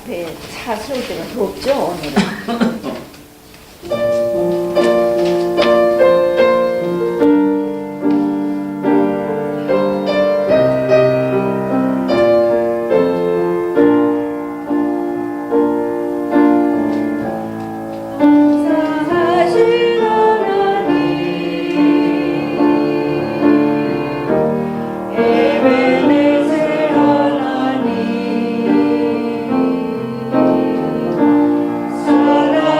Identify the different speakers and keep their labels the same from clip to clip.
Speaker 1: 앞에 차 세울 때가 덥죠, 오늘은.
Speaker 2: 사랑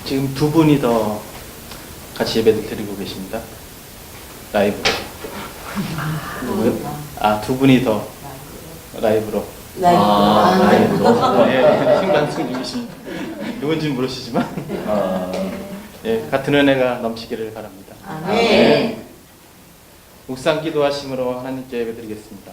Speaker 2: 지금 두 분이 더 같이 예배를 드리고 계십니다. 라이브로. 누구요? 두 분이 더 라이브로. 라이브로. 네, 생방송 중이십니다. 누군지는 모르시지만 네, 같은 은혜가 넘치기를 바랍니다.
Speaker 1: 아멘.
Speaker 2: 묵상 기도하심으로 하나님께 예배드리겠습니다.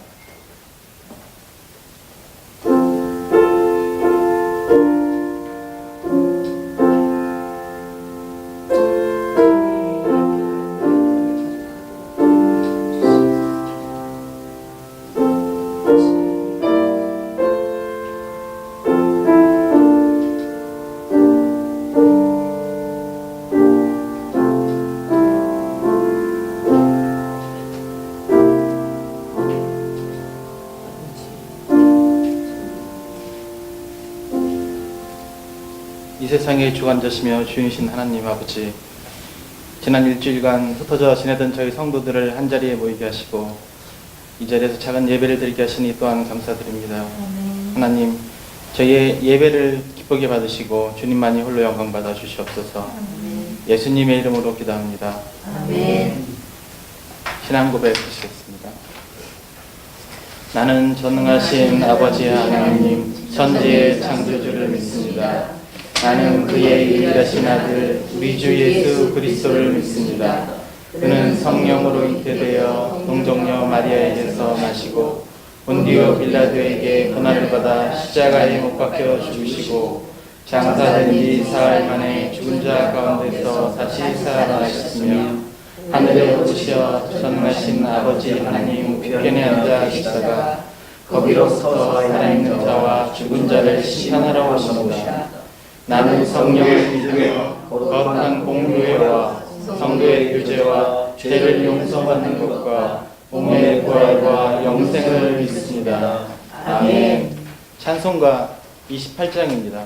Speaker 2: 이 세상의 주관자시며 주인이신 하나님 아버지, 지난 일주일간 흩어져 지내던 저희 성도들을 한자리에 모이게 하시고 이 자리에서 작은 예배를 드리게 하시니 또한 감사드립니다. 하나님, 저희의 예배를 기쁘게 받으시고 주님만이 홀로 영광 받아 주시옵소서. 예수님의 이름으로 기도합니다.
Speaker 1: 아멘.
Speaker 2: 신앙 고백하시겠습니다. 나는 전능하신 아버지 하나님, 천지의 창조주를 믿습니다. 나는 그의 유일하신 아들 우리 주 예수 그리스도를 믿습니다. 그는 성령으로 잉태되어 동정녀 마리아에게서 나시고 본디오 빌라도에게 고난을 받아 십자가에 못 박혀 죽으시고 장사된 지 사흘 만에 죽은 자 가운데서 다시 살아나셨으며 하늘에 오르시어 전능하신 아버지 하나님 우편에 앉아 계시다가 거기로부터 살아있는 자와 죽은 자를 심판하러 오십니다. 나는 성령을 믿으며 거룩한 공교회와 성도의 교제와 죄를 용서받는 것과 몸의 부활과 영생을 믿습니다. 아멘. 찬송가 28장입니다.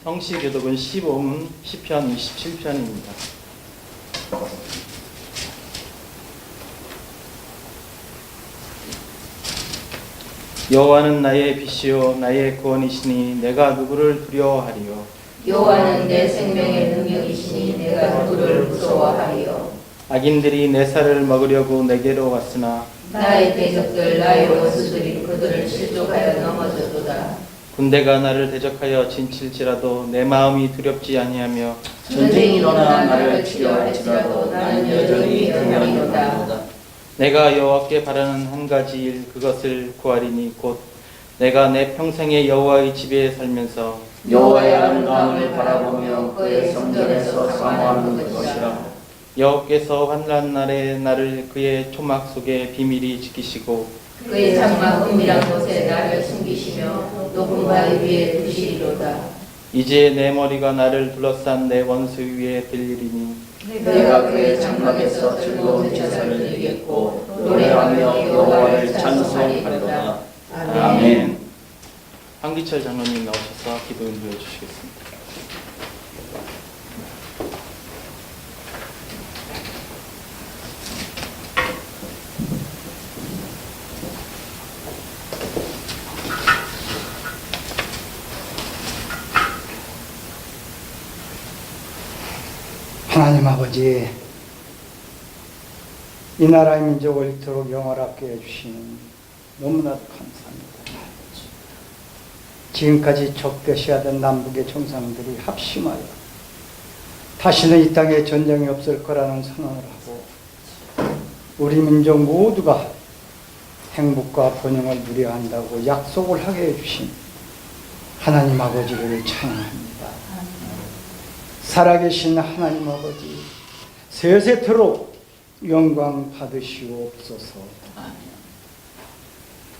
Speaker 2: 성시교독은 15문, 시편 27편입니다. 여호와는 나의 빛이요 나의 구원이시니 내가 누구를 두려워하리요.
Speaker 3: 여호와는 내 생명의 능력이시니 내가 누구를 무서워하리요.
Speaker 2: 악인들이 내 살을 먹으려고 내게로 왔으나
Speaker 3: 나의 대적들 나의 원수들이 그들을 실족하여 넘어졌도다.
Speaker 2: 군대가 나를 대적하여 진칠지라도 내 마음이 두렵지 아니하며
Speaker 4: 전쟁이 일어나 나를 치려 할지라도 나는 여전히 평안이로다.
Speaker 2: 내가 여호와께 바라는 한 가지 일 그것을 구하리니 곧 내가 내 평생에 여호와의 집에 살면서
Speaker 4: 여호와의 아름다움을 바라보며 그의 성전에서 사모하는 것이라.
Speaker 2: 여호와께서 환난 날에 나를 그의 초막 속에 비밀히 지키시고
Speaker 3: 그의 장막 은밀한 곳에 나를 숨기시며 높은 바위 위에 두시리로다.
Speaker 2: 이제 내 머리가 나를 둘러싼 내 원수 위에 들리리니
Speaker 4: 내가 그의 장막에서 즐거운 제사를 드리겠고 노래하며 여호와를 찬송하리로다. 아멘.
Speaker 2: 황기철 장로님 나오셔서 기도 인도해 주시겠습니다.
Speaker 5: 하나님 아버지, 이 나라의 민족을 이토록 영원하게 해주시는 너무나도 감사합니다. 지금까지 적대시하던 남북의 정상들이 합심하여 다시는 이 땅에 전쟁이 없을 거라는 선언을 하고 우리 민족 모두가 행복과 번영을 누려야 한다고 약속을 하게 해주신 하나님 아버지를 찬양합니다. 살아계신 하나님 아버지, 세세토록 영광 받으시옵소서.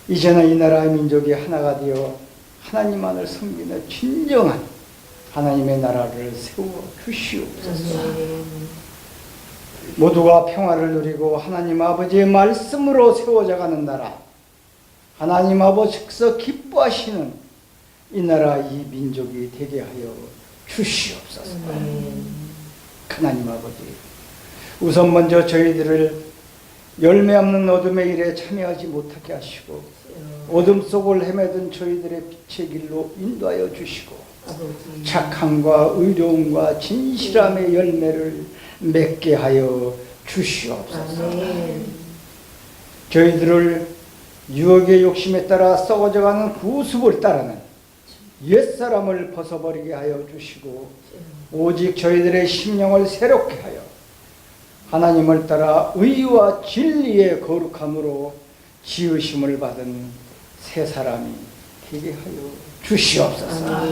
Speaker 5: 이제는 이 나라의 민족이 하나가 되어 하나님만을 섬기는 진정한 하나님의 나라를 세워 주시옵소서. 모두가 평화를 누리고 하나님 아버지의 말씀으로 세워져가는 나라, 하나님 아버지께서 기뻐하시는 이 나라 이 민족이 되게 하여 주시옵소서. 하나님 아버지, 우선 먼저 저희들을 열매 없는 어둠의 일에 참여하지 못하게 하시고 어둠 속을 헤매던 저희들의 빛의 길로 인도하여 주시고 착함과 의로움과 진실함의 열매를 맺게 하여 주시옵소서. 저희들을 유혹의 욕심에 따라 썩어져가는 구습을 따르는 옛사람을 벗어버리게 하여 주시고 오직 저희들의 심령을 새롭게 하여 하나님을 따라 의와 진리의 거룩함으로 지으심을 받은 새 사람이 되게 하여 주시옵소서.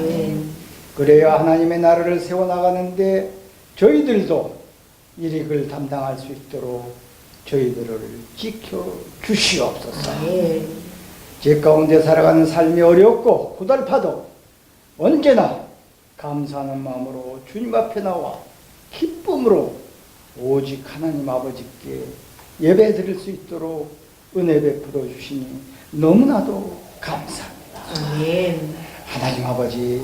Speaker 5: 그래야 하나님의 나라를 세워나가는데 저희들도 일익을 담당할 수 있도록 저희들을 지켜 주시옵소서. 제 가운데 살아가는 삶이 어렵고 고달파도 언제나 감사하는 마음으로 주님 앞에 나와 기쁨으로 오직 하나님 아버지께 예배 드릴 수 있도록 은혜 베풀어 주시니 너무나도 감사합니다. 하나님 아버지,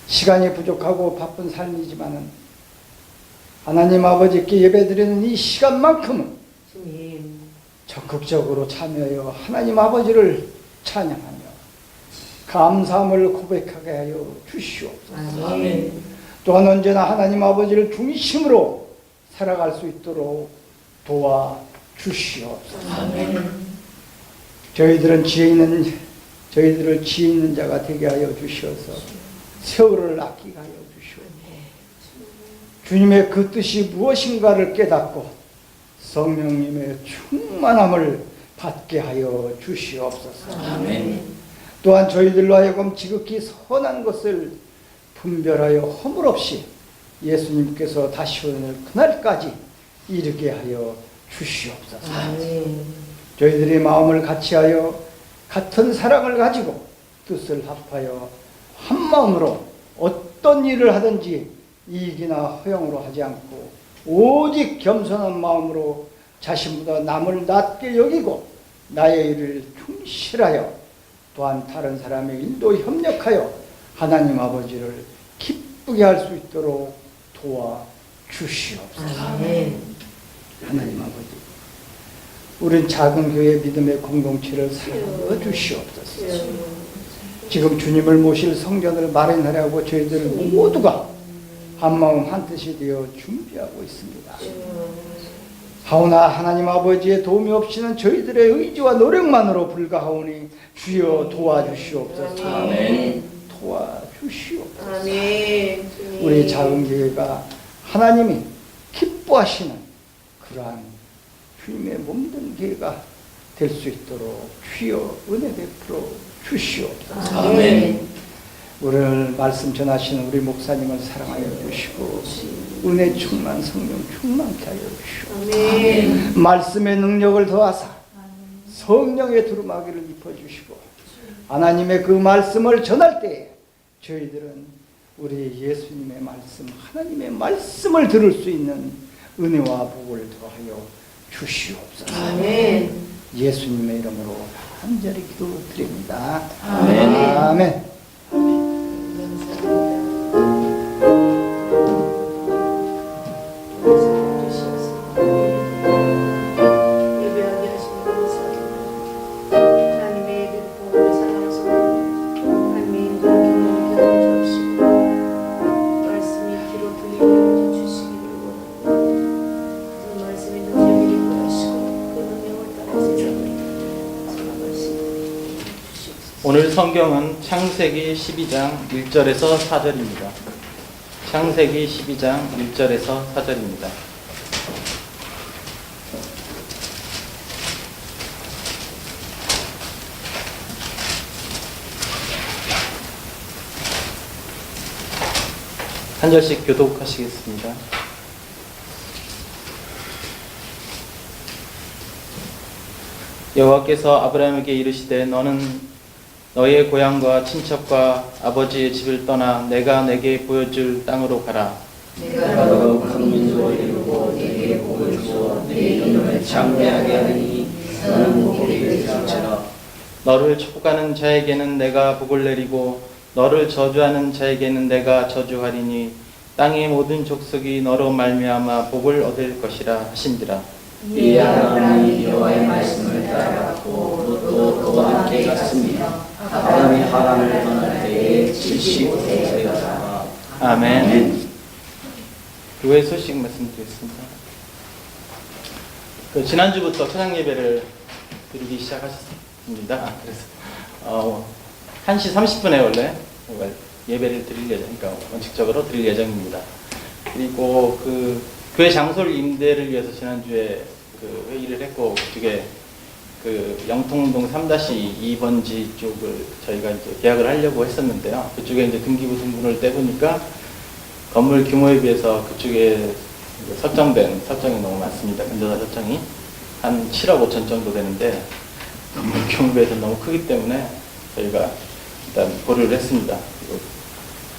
Speaker 5: 시간이 부족하고 바쁜 삶이지만은 하나님 아버지께 예배 드리는 이 시간만큼은 적극적으로 참여하여 하나님 아버지를 찬양하며 감사함을 고백하게 하여 주시옵소서.
Speaker 4: 아멘.
Speaker 5: 또한 언제나 하나님 아버지를 중심으로 살아갈 수 있도록 도와 주시옵소서. 저희들을 지혜 있는 자가 되게 하여 주시어서 세월을 아끼게 하여 주시옵소서. 주님의 그 뜻이 무엇인가를 깨닫고 성령님의 충만함을 받게 하여 주시옵소서.
Speaker 4: 아멘.
Speaker 5: 또한 저희들로 하여금 지극히 선한 것을 분별하여 허물 없이 예수님께서 다시 오는 그날까지 이르게 하여 주시옵소서. 저희들의 마음을 같이하여 같은 사랑을 가지고 뜻을 합하여 한 마음으로 어떤 일을 하든지 이익이나 허용으로 하지 않고 오직 겸손한 마음으로 자신보다 남을 낮게 여기고 나의 일을 충실하여 또한 다른 사람의 일도 협력하여 하나님 아버지를 기쁘게 할 수 있도록 도와 주시옵소서. 하나님 아버지, 우린 작은 교회 믿음의 공동체를 세워 주시옵소서. 지금 주님을 모실 성전을 마련하려고 저희들 모두가 한마음 한뜻이 되어 준비하고 있습니다. 하오나 하나님 아버지의 도움이 없이는 저희들의 의지와 노력만으로 불가하오니 주여 도와주시옵소서.
Speaker 4: 아멘.
Speaker 5: 도와주시옵소서.
Speaker 3: 아멘.
Speaker 5: 우리 작은 교회가 하나님이 기뻐하시는 그러한 주님의 몸된 교회가 될 수 있도록 주여 은혜 베풀어 주시옵소서.
Speaker 4: 아멘.
Speaker 5: 오늘 말씀 전하시는 우리 목사님을 사랑하여 주시고 은혜 충만 성령 충만케 하여 주시옵소서.
Speaker 3: 아멘.
Speaker 5: 말씀의 능력을 더하사 성령의 두루마기를 입혀주시고 하나님의 그 말씀을 전할 때에 저희들은 우리 예수님의 말씀, 하나님의 말씀을 들을 수 있는 은혜와 복을 더하여 주시옵소서.
Speaker 3: 아멘.
Speaker 5: 예수님의 이름으로 간절히 기도드립니다.
Speaker 3: 아멘.
Speaker 5: 아멘.
Speaker 3: 예배하게 하시니 감사합니다. 하나님의 예배를 보호를 사랑하셔서 하나님의 인도를 경험하게 해주시고 말씀이 귀로 들리게 해주시기를 원합니다. 그 말씀이 능력이 있게 하시고 그 능력을 따라 세상을 살아가시게 해주시옵소서.
Speaker 2: 오늘 성경은 창세기 12장 1절에서 4절입니다. 창세기 12장 1절에서 4절입니다. 한 절씩 교독하시겠습니다. 여호와께서 아브라함에게 이르시되 너는 너의 고향과 친척과 아버지의 집을 떠나 내가 내게 보여줄 땅으로 가라.
Speaker 4: 내가 너 강민족을 이루고 네게 복을 주어 네 이름을 장대하게 하리니 너는 복이 될지라.
Speaker 2: 너를 축복하는 자에게는 내가 복을 내리고 너를 저주하는 자에게는 내가 저주하리니 땅의 모든 족속이 너로 말미암아 복을 얻을 것이라 하신지라.
Speaker 4: 이 아브라함이 여호와의 말씀을 따라갔고 롯도 그와 함께 갔습니다. 아브라함이 하란을 떠날 때에 75세였다.
Speaker 2: 아멘. 교회 소식 말씀드리겠습니다. 지난주부터 찬양 예배를 드리기 시작하셨습니다. 그래서 1시 30분에 원래 예배를 드릴 예정, 그러니까 원칙적으로 드릴 예정입니다. 그리고 그 교회 장소를 임대를 위해서 지난주에 그 회의를 했고 그쪽에 그 영통동 3-2번지 쪽을 저희가 이제 계약을 하려고 했었는데요. 그쪽에 이제 등기부 승분을 떼보니까 건물 규모에 비해서 그쪽에 설정이 너무 많습니다. 근저당 설정이 한 7억 5천 정도 되는데 건물 규모에 비해서 너무 크기 때문에 저희가 일단 고려를 했습니다. 그리고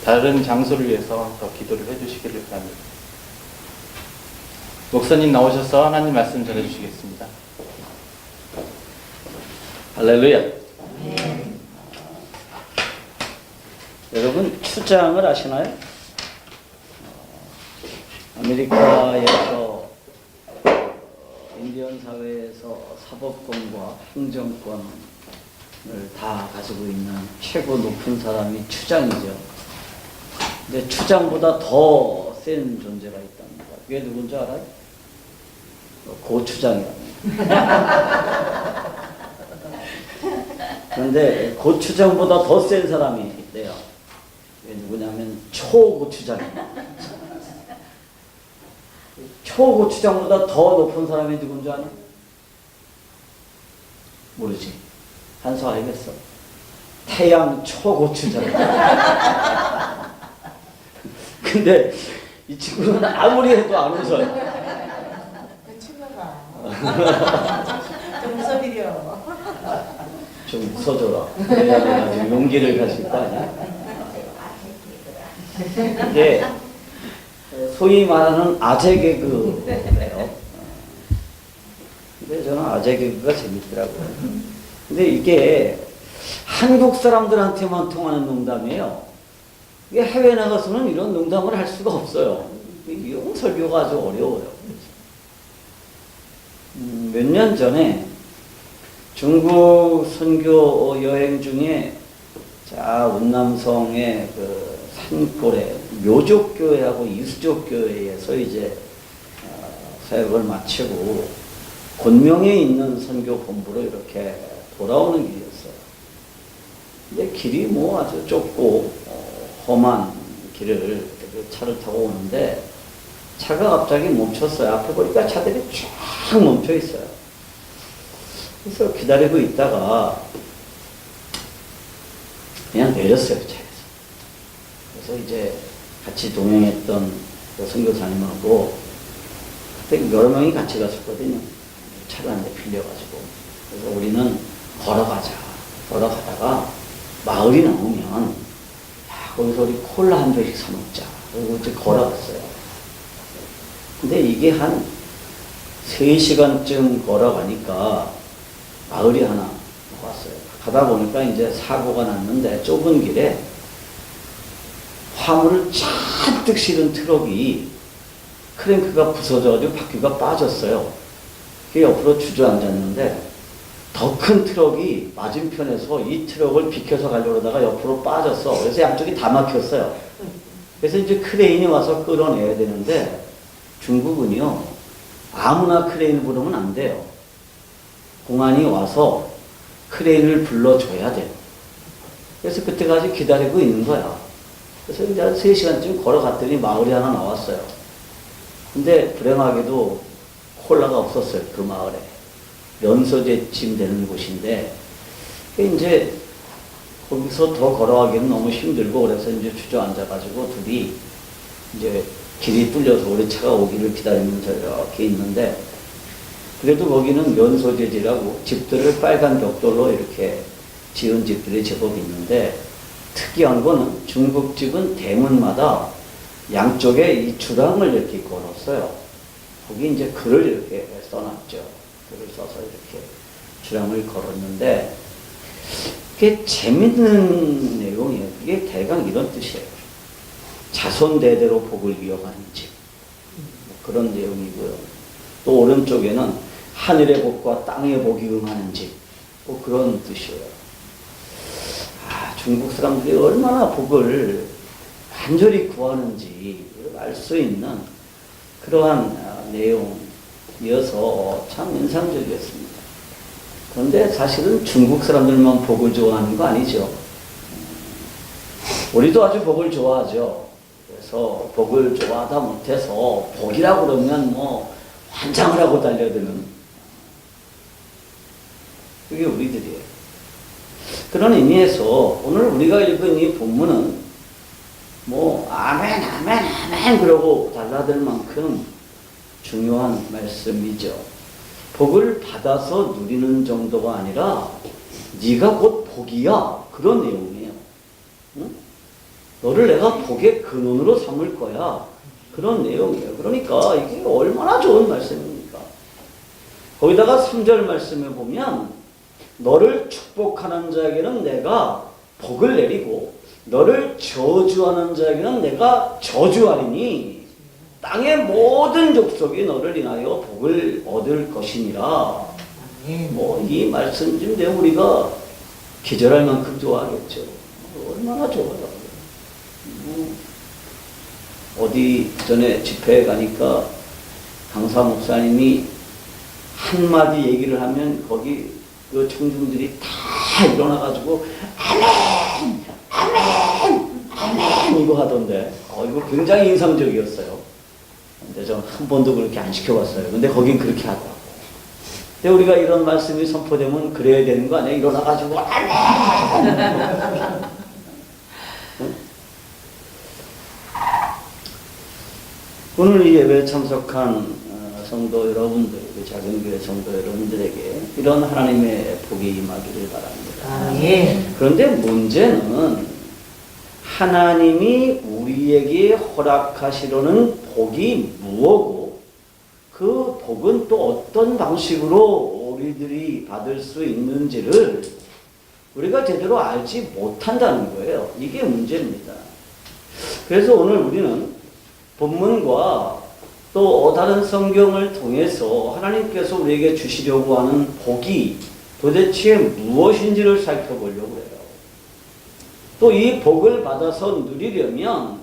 Speaker 2: 다른 장소를 위해서 더 기도를 해주시기를 바랍니다. 목사님 나오셔서 하나님 말씀 전해주시겠습니다.
Speaker 4: 할렐루야. 여러분 추장을 아시나요? 아메리카에서 인디언 사회에서 사법권과 행정권을 다 가지고 있는 최고 높은 사람이 추장이죠. 근데 추장보다 더 센 존재가 있답니다. 그게 누군지 알아요? 고추장이랍니다. 그런데 고추장보다 더 센 사람이 있대요. 그게 누구냐면 초고추장입니다. 초고추장보다 더 높은 사람이 누군지 아냐? 모르지. 한수 알겠어. 태양 초고추장. 근데 이 친구는 아무리 해도 안 웃어요.
Speaker 3: 좀 웃어드려.
Speaker 4: 좀 웃어줘라. 그래야 내가 좀 용기를 가질 거 아니야? 이게 소위 말하는 아재 개그예요. 근데 저는 아재 개그가 재밌더라고요. 근데 이게 한국 사람들한테만 통하는 농담이에요. 이게 해외 나가서는 이런 농담을 할 수가 없어요. 이용 설교가 아주 어려워요. 몇 년 전에 중국 선교 여행 중에 자, 운남성의 그 산골에 묘족교회하고 이수족교회에서 이제 사역을 마치고 권명에 있는 선교본부로 이렇게 돌아오는 길이었어요. 근데 길이 뭐 아주 좁고 험한 길을 차를 타고 오는데 차가 갑자기 멈췄어요. 앞에 보니까 차들이 쫙 멈춰 있어요. 그래서 기다리고 있다가 그냥 내렸어요, 차에서. 그래서 이제 같이 동행했던 그 선교사님하고 그때 여러 명이 같이 갔었거든요. 차를 한 대 빌려가지고. 그래서 우리는 걸어가자. 걸어가다가 마을이 나오면 야, 거기서 우리 콜라 한 병씩 사 먹자. 그리고 이제 걸어갔어요. 근데 이게 한 3시간쯤 걸어가니까 마을이 하나 왔어요. 가다 보니까 이제 사고가 났는데 좁은 길에 화물을 잔뜩 실은 트럭이 크랭크가 부서져가지고 바퀴가 빠졌어요. 그게 옆으로 주저앉았는데 더 큰 트럭이 맞은편에서 이 트럭을 비켜서 가려고 하다가 옆으로 빠졌어. 그래서 양쪽이 다 막혔어요. 그래서 이제 크레인이 와서 끌어내야 되는데 중국은요, 아무나 크레인을 부르면 안 돼요. 공안이 와서 크레인을 불러줘야 돼요. 그래서 그때까지 기다리고 있는 거야. 그래서 이제 한 3시간쯤 걸어갔더니 마을이 하나 나왔어요. 근데 불행하게도 콜라가 없었어요, 그 마을에. 연소재쯤 되는 곳인데, 이제 거기서 더 걸어가기는 너무 힘들고, 그래서 이제 주저앉아가지고 둘이 이제 길이 뚫려서 우리 차가 오기를 기다리면서 이렇게 있는데, 그래도 거기는 연소재지라고 집들을 빨간 벽돌로 이렇게 지은 집들이 제법 있는데, 특이한 거는 중국집은 대문마다 양쪽에 이 주랑을 이렇게 걸었어요. 거기 이제 글을 이렇게 써놨죠. 글을 써서 이렇게 주랑을 걸었는데, 그게 재밌는 내용이에요. 그게 대강 이런 뜻이에요. 자손 대대로 복을 이어가는 집. 그런 내용이고요. 또 오른쪽에는 하늘의 복과 땅의 복이 응하는 집. 뭐 그런 뜻이에요. 아, 중국 사람들이 얼마나 복을 간절히 구하는지 알 수 있는 그러한 내용이어서 참 인상적이었습니다. 그런데 사실은 중국 사람들만 복을 좋아하는 거 아니죠. 우리도 아주 복을 좋아하죠. 그래서 복을 좋아하다 못해서 복이라고 그러면 뭐 환장을 하고 달려드는 그게 우리들이에요. 그런 의미에서 오늘 우리가 읽은 이 본문은 뭐 아멘 아멘 아멘 그러고 달라들 만큼 중요한 말씀이죠. 복을 받아서 누리는 정도가 아니라 네가 곧 복이야, 그런 내용이에요. 응? 너를 내가 복의 근원으로 삼을 거야, 그런 내용이에요. 그러니까 이게 얼마나 좋은 말씀입니까? 거기다가 3절 말씀에 보면 너를 축복하는 자에게는 내가 복을 내리고 너를 저주하는 자에게는 내가 저주하리니 땅의 모든 족속이 너를 인하여 복을 얻을 것이니라. 뭐 이 말씀 좀 내가 우리가 기절할 만큼 좋아하겠죠. 얼마나 좋아요. 어디 전에 집회에 가니까 강사 목사님이 한마디 얘기를 하면 거기 그 청중들이 다 일어나가지고 아멘! 아멘! 아멘! 이거 하던데 이거 굉장히 인상적이었어요. 근데 전 한 번도 그렇게 안 시켜봤어요. 근데 거긴 그렇게 하더라고. 근데 우리가 이런 말씀이 선포되면 그래야 되는 거 아니야? 일어나가지고 아멘! 오늘 이 예배에 참석한 성도 여러분들, 작은 교회 성도 여러분들에게 이런 하나님의 복이 임하기를 바랍니다.
Speaker 3: 예.
Speaker 4: 그런데 문제는 하나님이 우리에게 허락하시려는 복이 무엇고 그 복은 또 어떤 방식으로 우리들이 받을 수 있는지를 우리가 제대로 알지 못한다는 거예요. 이게 문제입니다. 그래서 오늘 우리는 본문과 또 다른 성경을 통해서 하나님께서 우리에게 주시려고 하는 복이 도대체 무엇인지를 살펴보려고 해요. 또 이 복을 받아서 누리려면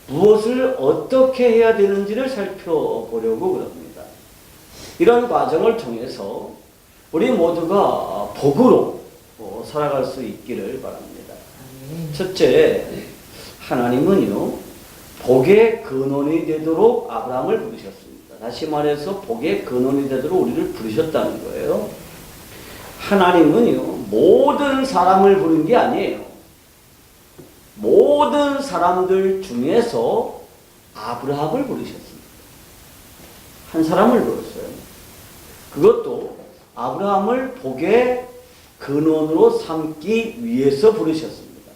Speaker 4: 무엇을 어떻게 해야 되는지를 살펴보려고 그럽니다. 이런 과정을 통해서 우리 모두가 복으로 살아갈 수 있기를 바랍니다. 첫째, 하나님은요, 복의 근원이 되도록 아브라함을 부르셨습니다. 다시 말해서 복의 근원이 되도록 우리를 부르셨다는 거예요. 하나님은요, 모든 사람을 부른 게 아니에요. 모든 사람들 중에서 아브라함을 부르셨습니다. 한 사람을 불렀어요. 그것도 아브라함을 복의 근원으로 삼기 위해서 부르셨습니다.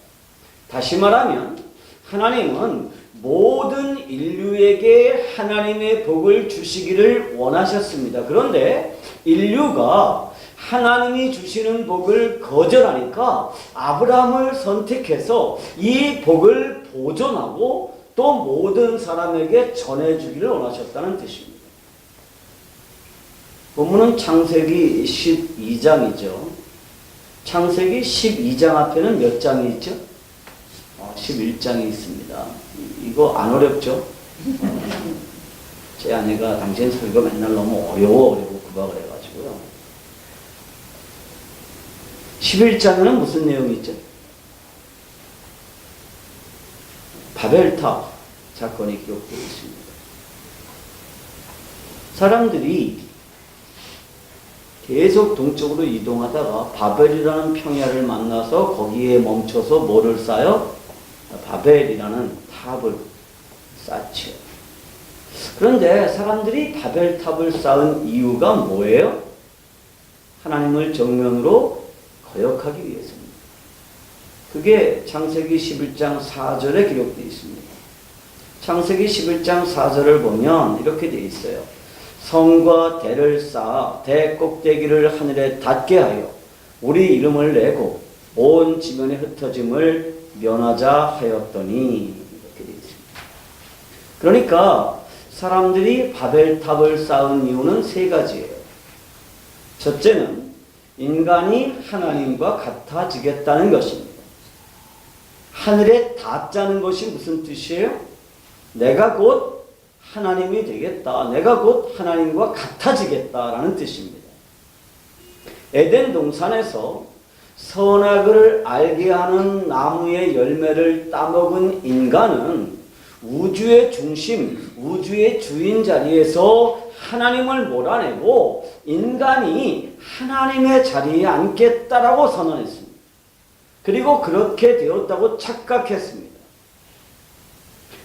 Speaker 4: 다시 말하면 하나님은 모든 인류에게 하나님의 복을 주시기를 원하셨습니다. 그런데 인류가 하나님이 주시는 복을 거절하니까 아브라함을 선택해서 이 복을 보존하고 또 모든 사람에게 전해주기를 원하셨다는 뜻입니다. 본문은 창세기 12장이죠. 창세기 12장 앞에는 몇 장이 있죠? 11장이 있습니다. 이거 안 어렵죠? 제 아내가 당신 설교 맨날 너무 어려워 구박을 해가지고요. 11장에는 무슨 내용이 있죠? 바벨탑 사건이 기록되어 있습니다. 사람들이 계속 동쪽으로 이동하다가 바벨이라는 평야를 만나서 거기에 멈춰서 뭐를 쌓아요? 바벨이라는 탑을 쌓죠. 그런데 사람들이 바벨탑을 쌓은 이유가 뭐예요? 하나님을 정면으로 거역하기 위해서입니다. 그게 창세기 11장 4절에 기록되어 있습니다. 창세기 11장 4절을 보면 이렇게 되어 있어요. 성과 대를 쌓아 대 꼭대기를 하늘에 닿게 하여 우리 이름을 내고 온 지면에 흩어짐을 면하자 하였더니, 이렇게 되어 있습니다. 그러니까 사람들이 바벨탑을 쌓은 이유는 세 가지예요. 첫째는 인간이 하나님과 같아지겠다는 것입니다. 하늘에 닿자는 것이 무슨 뜻이에요? 내가 곧 하나님이 되겠다. 내가 곧 하나님과 같아지겠다라는 뜻입니다. 에덴 동산에서 선악을 알게 하는 나무의 열매를 따먹은 인간은 우주의 중심, 우주의 주인 자리에서 하나님을 몰아내고 인간이 하나님의 자리에 앉겠다라고 선언했습니다. 그리고 그렇게 되었다고 착각했습니다.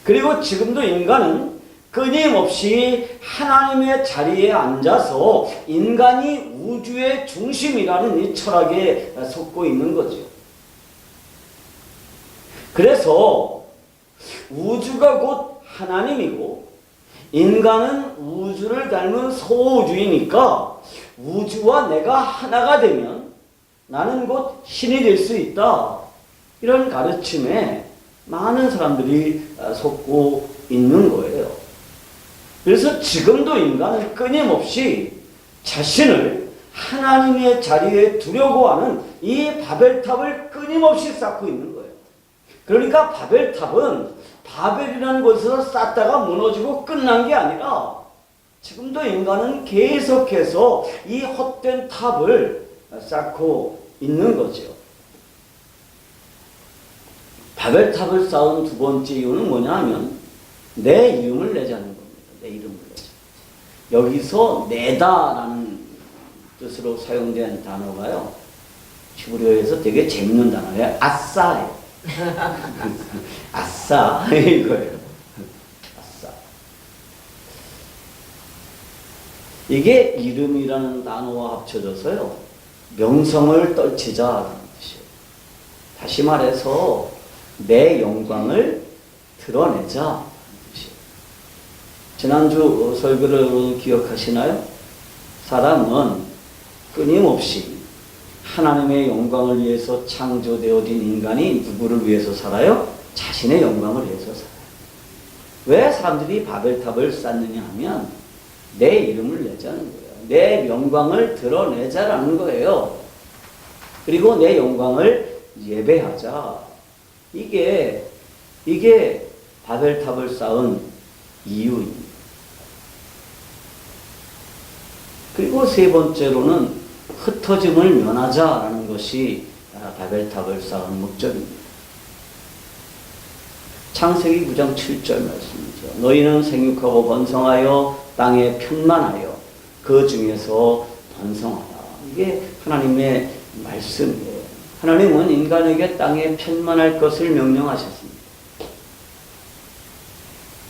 Speaker 4: 그리고 지금도 인간은 끊임없이 하나님의 자리에 앉아서 인간이 우주의 중심이라는 이 철학에 속고 있는 거죠. 그래서 우주가 곧 하나님이고 인간은 우주를 닮은 소우주이니까 우주와 내가 하나가 되면 나는 곧 신이 될 수 있다. 이런 가르침에 많은 사람들이 속고 있는 거예요. 그래서 지금도 인간은 끊임없이 자신을 하나님의 자리에 두려고 하는 이 바벨탑을 끊임없이 쌓고 있는 거예요. 그러니까 바벨탑은 바벨이라는 곳에서 쌓다가 무너지고 끝난 게 아니라 지금도 인간은 계속해서 이 헛된 탑을 쌓고 있는 거죠. 바벨탑을 쌓은 두 번째 이유는 뭐냐 하면 내 이름을 내자는 겁니다. 내 이름을 내자. 여기서 내다라는 뜻으로 사용된 단어가요. 히브리어에서 되게 재밌는 단어예요. 아싸예요. 아싸 이거예요. 아싸. 이게 이름이라는 단어와 합쳐져서요. 명성을 떨치자라는 뜻이에요. 다시 말해서 내 영광을 드러내자라는 뜻이에요. 지난주 설교를 기억하시나요? 사람은 끊임없이 하나님의 영광을 위해서 창조되어진 인간이 누구를 위해서 살아요? 자신의 영광을 위해서 살아요. 왜 사람들이 바벨탑을 쌓느냐 하면 내 이름을 내자는 거예요. 내 영광을 드러내자라는 거예요. 그리고 내 영광을 예배하자. 이게 바벨탑을 쌓은 이유입니다. 그리고 세 번째로는 흩어짐을 면하자라는 것이 바벨탑을 쌓은 목적입니다. 창세기 9장 7절 말씀이죠. 너희는 생육하고 번성하여 땅에 편만하여 그 중에서 번성하라. 이게 하나님의 말씀이에요. 하나님은 인간에게 땅에 편만할 것을 명령하셨습니다.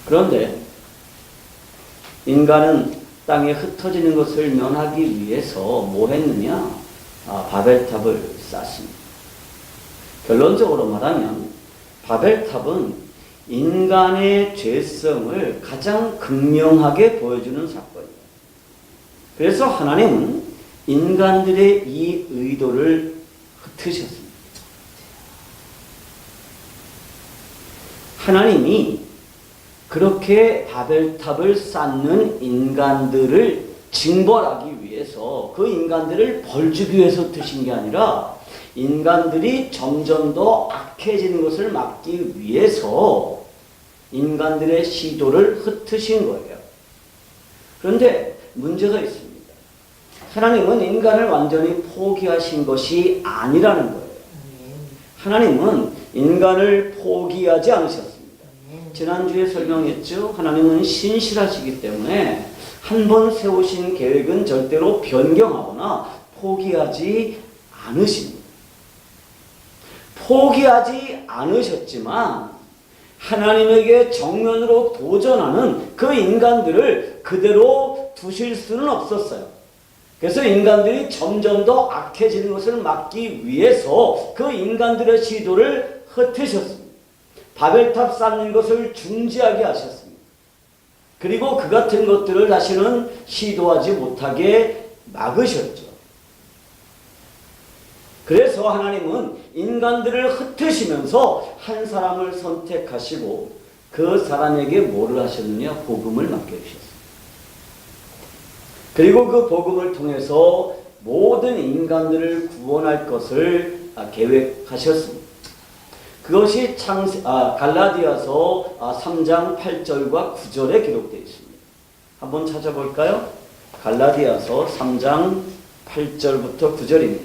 Speaker 4: 그런데 인간은 땅에 흩어지는 것을 면하기 위해서 뭐 했느냐? 바벨탑을 쌓습니다. 결론적으로 말하면 바벨탑은 인간의 죄성을 가장 극명하게 보여주는 사건이에요. 그래서 하나님은 인간들의 이 의도를 흩으셨습니다. 하나님이 그렇게 바벨탑을 쌓는 인간들을 징벌하기 위해서 그 인간들을 벌주기 위해서 흩으신 게 아니라 인간들이 점점 더 악해지는 것을 막기 위해서 인간들의 시도를 흩으신 거예요. 그런데 문제가 있습니다. 하나님은 인간을 완전히 포기하신 것이 아니라는 거예요. 하나님은 인간을 포기하지 않으셨습니다. 지난주에 설명했죠. 하나님은 신실하시기 때문에 한 번 세우신 계획은 절대로 변경하거나 포기하지 않으십니다. 포기하지 않으셨지만 하나님에게 정면으로 도전하는 그 인간들을 그대로 두실 수는 없었어요. 그래서 인간들이 점점 더 악해지는 것을 막기 위해서 그 인간들의 시도를 흩으셨습니다. 바벨탑 쌓는 것을 중지하게 하셨습니다. 그리고 그 같은 것들을 다시는 시도하지 못하게 막으셨죠. 그래서 하나님은 인간들을 흩으시면서 한 사람을 선택하시고 그 사람에게 뭐를 하셨느냐? 복음을 맡겨주셨습니다. 그리고 그 복음을 통해서 모든 인간들을 구원할 것을 계획하셨습니다. 그것이 갈라디아서 3장 8절과 9절에 기록되어 있습니다. 한번 찾아볼까요? 갈라디아서 3장 8절부터 9절입니다.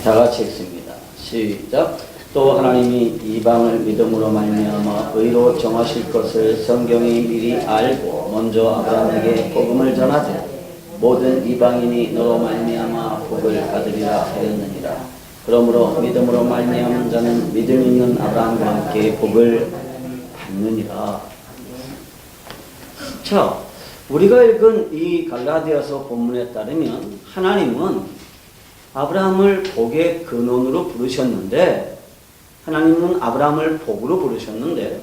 Speaker 4: 다 같이 읽습니다. 시작. 또 하나님이 이방을 믿음으로 말미암아 의로 정하실 것을 성경이 미리 알고 먼저 아브라함에게 복음을 전하되 모든 이방인이 너로 말미암아 복을 받으리라 하였느니라. 그러므로 믿음으로 말미암은 자는 믿음 있는 아브라함과 함께 복을 받느니라. 자, 우리가 읽은 이 갈라디아서 본문에 따르면 하나님은 아브라함을 복의 근원으로 부르셨는데 하나님은 아브라함을 복으로 부르셨는데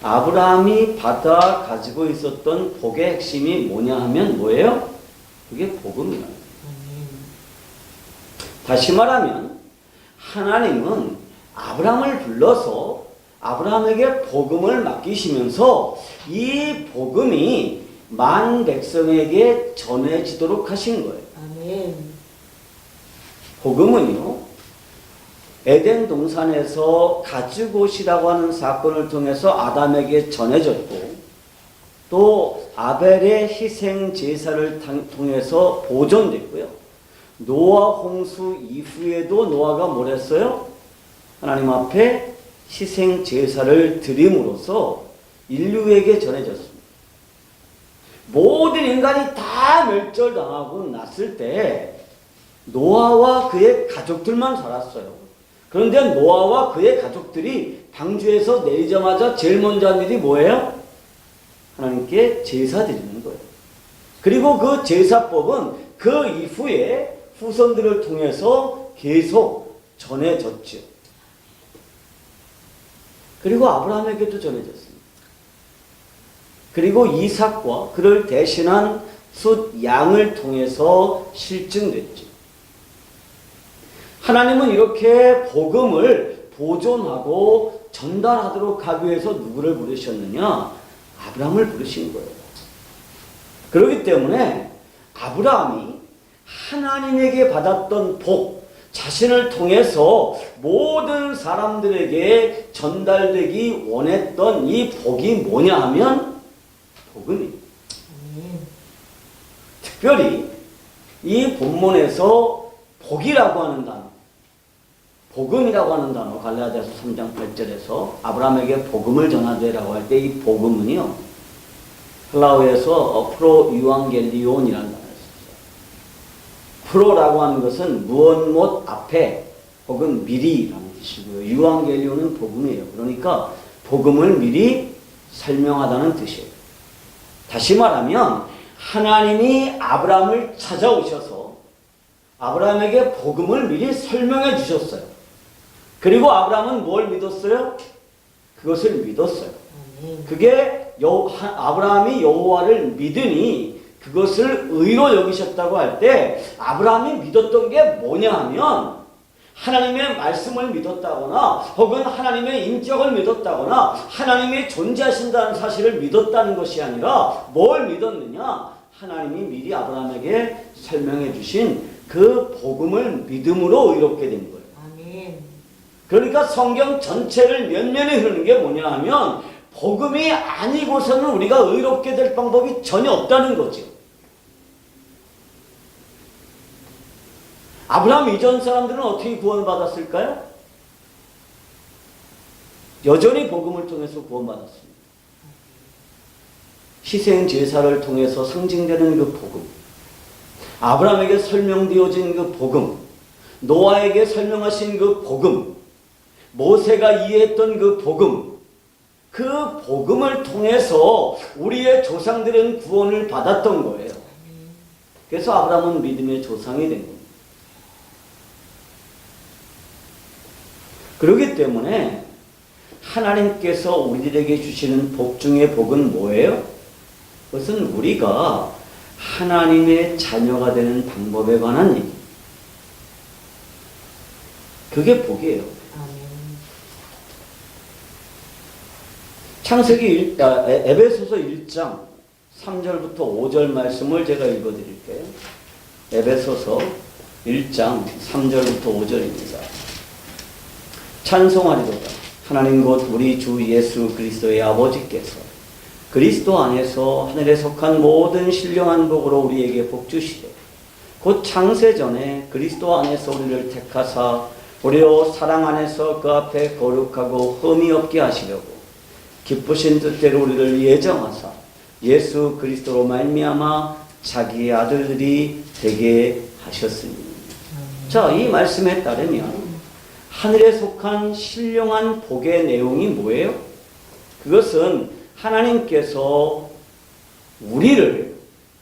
Speaker 4: 아브라함이 받아 가지고 있었던 복의 핵심이 뭐냐 하면 뭐예요? 그게 복음이에요. 다시 말하면 하나님은 아브라함을 불러서 아브라함에게 복음을 맡기시면서 이 복음이 만 백성에게 전해지도록 하신 거예요.
Speaker 1: 아멘.
Speaker 4: 복음은요, 에덴 동산에서 가축옷이라고 하는 사건을 통해서 아담에게 전해졌고, 또 아벨의 희생 제사를 통해서 보존됐고요. 노아 홍수 이후에도 노아가 뭘 했어요? 하나님 앞에 희생 제사를 드림으로써 인류에게 전해졌습니다. 모든 인간이 다 멸절당하고 났을 때 노아와 그의 가족들만 살았어요. 그런데 노아와 그의 가족들이 방주에서 내리자마자 제일 먼저 한 일이 뭐예요? 하나님께 제사 드리는 거예요. 그리고 그 제사법은 그 이후에 후손들을 통해서 계속 전해졌죠. 그리고 아브라함에게도 전해졌습니다. 그리고 이삭과 그를 대신한 숫 양을 통해서 실증됐죠. 하나님은 이렇게 복음을 보존하고 전달하도록 하기 위해서 누구를 부르셨느냐? 아브라함을 부르신 거예요. 그렇기 때문에 아브라함이 하나님에게 받았던 복, 자신을 통해서 모든 사람들에게 전달되기 원했던 이 복이 뭐냐 하면 복음이에요. 특별히 이 본문에서 복이라고 하는 단어, 복음이라고 하는 단어, 갈라디아서 3장 8절에서 아브라함에게 복음을 전하되라고 할 때 이 복음은요, 헬라어에서 프로 유앙겔리온이라는 단어를 썼어요. 프로라고 하는 것은 무엇 앞에 혹은 미리라는 뜻이고요. 유앙겔리온은 복음이에요. 그러니까 복음을 미리 설명하다는 뜻이에요. 다시 말하면 하나님이 아브라함을 찾아오셔서 아브라함에게 복음을 미리 설명해 주셨어요. 그리고 아브라함은 뭘 믿었어요? 그것을 믿었어요. 그게 아브라함이 여호와를 믿으니 그것을 의로 여기셨다고 할 때 아브라함이 믿었던 게 뭐냐 하면 하나님의 말씀을 믿었다거나 혹은 하나님의 인격을 믿었다거나 하나님이 존재하신다는 사실을 믿었다는 것이 아니라 뭘 믿었느냐? 하나님이 미리 아브라함에게 설명해 주신 그 복음을 믿음으로 의롭게 된 거예요.
Speaker 3: 아멘.
Speaker 4: 그러니까 성경 전체를 면면히 흐르는 게 뭐냐 하면 복음이 아니고서는 우리가 의롭게 될 방법이 전혀 없다는 거죠. 아브라함 이전 사람들은 어떻게 구원받았을까요? 여전히 복음을 통해서 구원받았습니다. 희생 제사를 통해서 상징되는 그 복음, 아브라함에게 설명되어진 그 복음, 노아에게 설명하신 그 복음, 모세가 이해했던 그 복음, 그 복음을 통해서 우리의 조상들은 구원을 받았던 거예요. 그래서 아브라함은 믿음의 조상이 된 겁니다. 그렇기 때문에 하나님께서 우리들에게 주시는 복 중의 복은 뭐예요? 그것은 우리가 하나님의 자녀가 되는 방법에 관한 얘기. 그게 복이에요. 창세기 에베소서 1장 3절부터 5절 말씀을 제가 읽어드릴게요. 에베소서 1장 3절부터 5절입니다. 찬송하리로다. 하나님 곧 우리 주 예수 그리스도의 아버지께서 그리스도 안에서 하늘에 속한 모든 신령한 복으로 우리에게 복 주시되 곧 창세전에 그리스도 안에서 우리를 택하사 우리로 사랑 안에서 그 앞에 거룩하고 흠이 없게 하시려고 기쁘신 뜻대로 우리를 예정하사 예수 그리스도로 말미암아 자기의 아들들이 되게 하셨으니. 자, 이 말씀에 따르면 하늘에 속한 신령한 복의 내용이 뭐예요? 그것은 하나님께서 우리를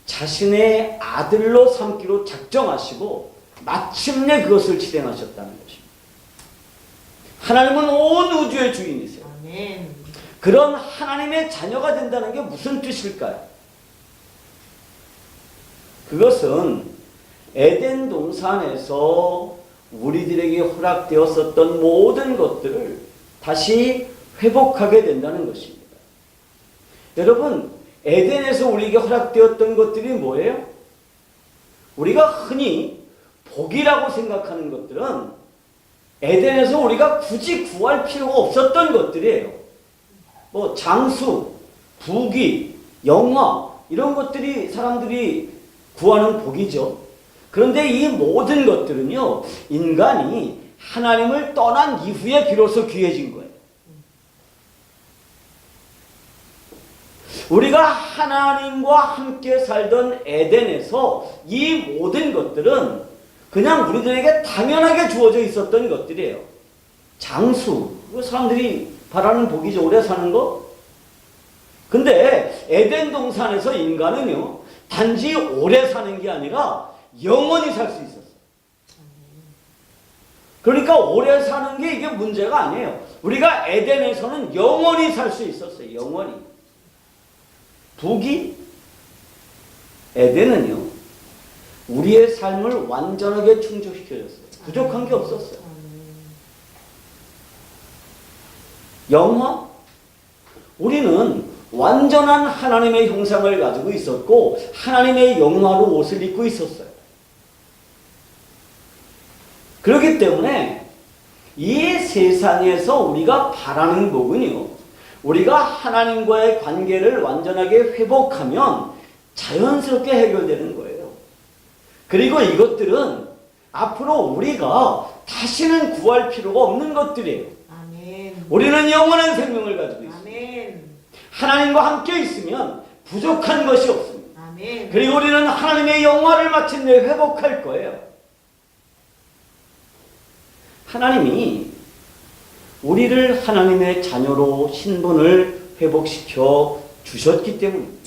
Speaker 4: 자신의 아들로 삼기로 작정하시고 마침내 그것을 실행하셨다는 것입니다. 하나님은 온 우주의 주인이세요.
Speaker 3: 아멘.
Speaker 4: 그런 하나님의 자녀가 된다는 게 무슨 뜻일까요? 그것은 에덴 동산에서 우리들에게 허락되었었던 모든 것들을 다시 회복하게 된다는 것입니다. 여러분, 에덴에서 우리에게 허락되었던 것들이 뭐예요? 우리가 흔히 복이라고 생각하는 것들은 에덴에서 우리가 굳이 구할 필요가 없었던 것들이에요. 뭐 장수, 부귀, 영화 이런 것들이 사람들이 구하는 복이죠. 그런데 이 모든 것들은요, 인간이 하나님을 떠난 이후에 비로소 귀해진 거예요. 우리가 하나님과 함께 살던 에덴에서 이 모든 것들은 그냥 우리들에게 당연하게 주어져 있었던 것들이에요. 장수, 사람들이 바라는 복이죠. 오래 사는 거. 근데 에덴 동산에서 인간은요, 단지 오래 사는 게 아니라 영원히 살 수 있었어요. 그러니까 오래 사는 게 이게 문제가 아니에요. 우리가 에덴에서는 영원히 살 수 있었어요. 영원히. 부귀? 에덴은요, 우리의 삶을 완전하게 충족시켜줬어요. 부족한 게 없었어요. 영화? 우리는 완전한 하나님의 형상을 가지고 있었고 하나님의 영화로 옷을 입고 있었어요. 그렇기 때문에 이 세상에서 우리가 바라는 복은요, 우리가 하나님과의 관계를 완전하게 회복하면 자연스럽게 해결되는 거예요. 그리고 이것들은 앞으로 우리가 다시는 구할 필요가 없는 것들이에요.
Speaker 1: 아멘.
Speaker 4: 우리는 영원한 생명을 가지고 있습니다.
Speaker 1: 아멘.
Speaker 4: 하나님과 함께 있으면 부족한 것이 없습니다.
Speaker 1: 아멘.
Speaker 4: 그리고 우리는 하나님의 영화를 마침내 회복할 거예요. 하나님이 우리를 하나님의 자녀로 신분을 회복시켜 주셨기 때문입니다.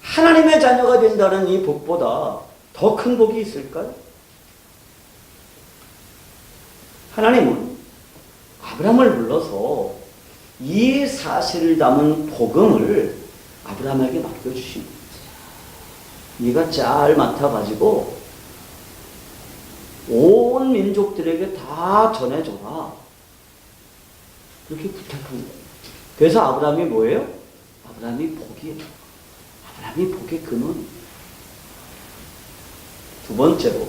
Speaker 4: 하나님의 자녀가 된다는 이 복보다 더 큰 복이 있을까요? 하나님은 아브라함을 불러서 이 사실을 담은 복음을 아브라함에게 맡겨주십니다. 네가 잘 맡아가지고 온 민족들에게 다 전해줘라. 그렇게 부탁한 거예요. 그래서 아브라함이 뭐예요? 아브라함이 복이에요. 아브라함이 복의 근원. 두 번째로,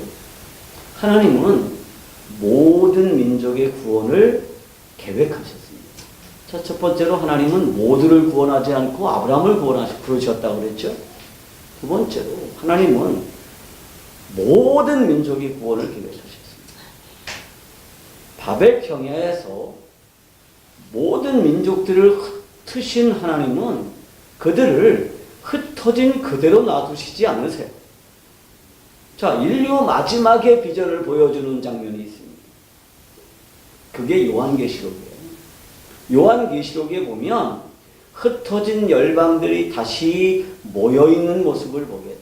Speaker 4: 하나님은 모든 민족의 구원을 계획하셨습니다. 첫 번째로 하나님은 모두를 구원하지 않고 아브라함을 부르셨다고 그랬죠. 두 번째로, 하나님은 모든 민족의 구원을 계획하셨습니다. 바벨 평야에서 모든 민족들을 흩으신 하나님은 그들을 흩어진 그대로 놔두시지 않으세요. 자, 인류 마지막의 비전을 보여주는 장면이 있습니다. 그게 요한계시록이에요. 요한계시록에 보면 흩어진 열방들이 다시 모여있는 모습을 보게 돼요.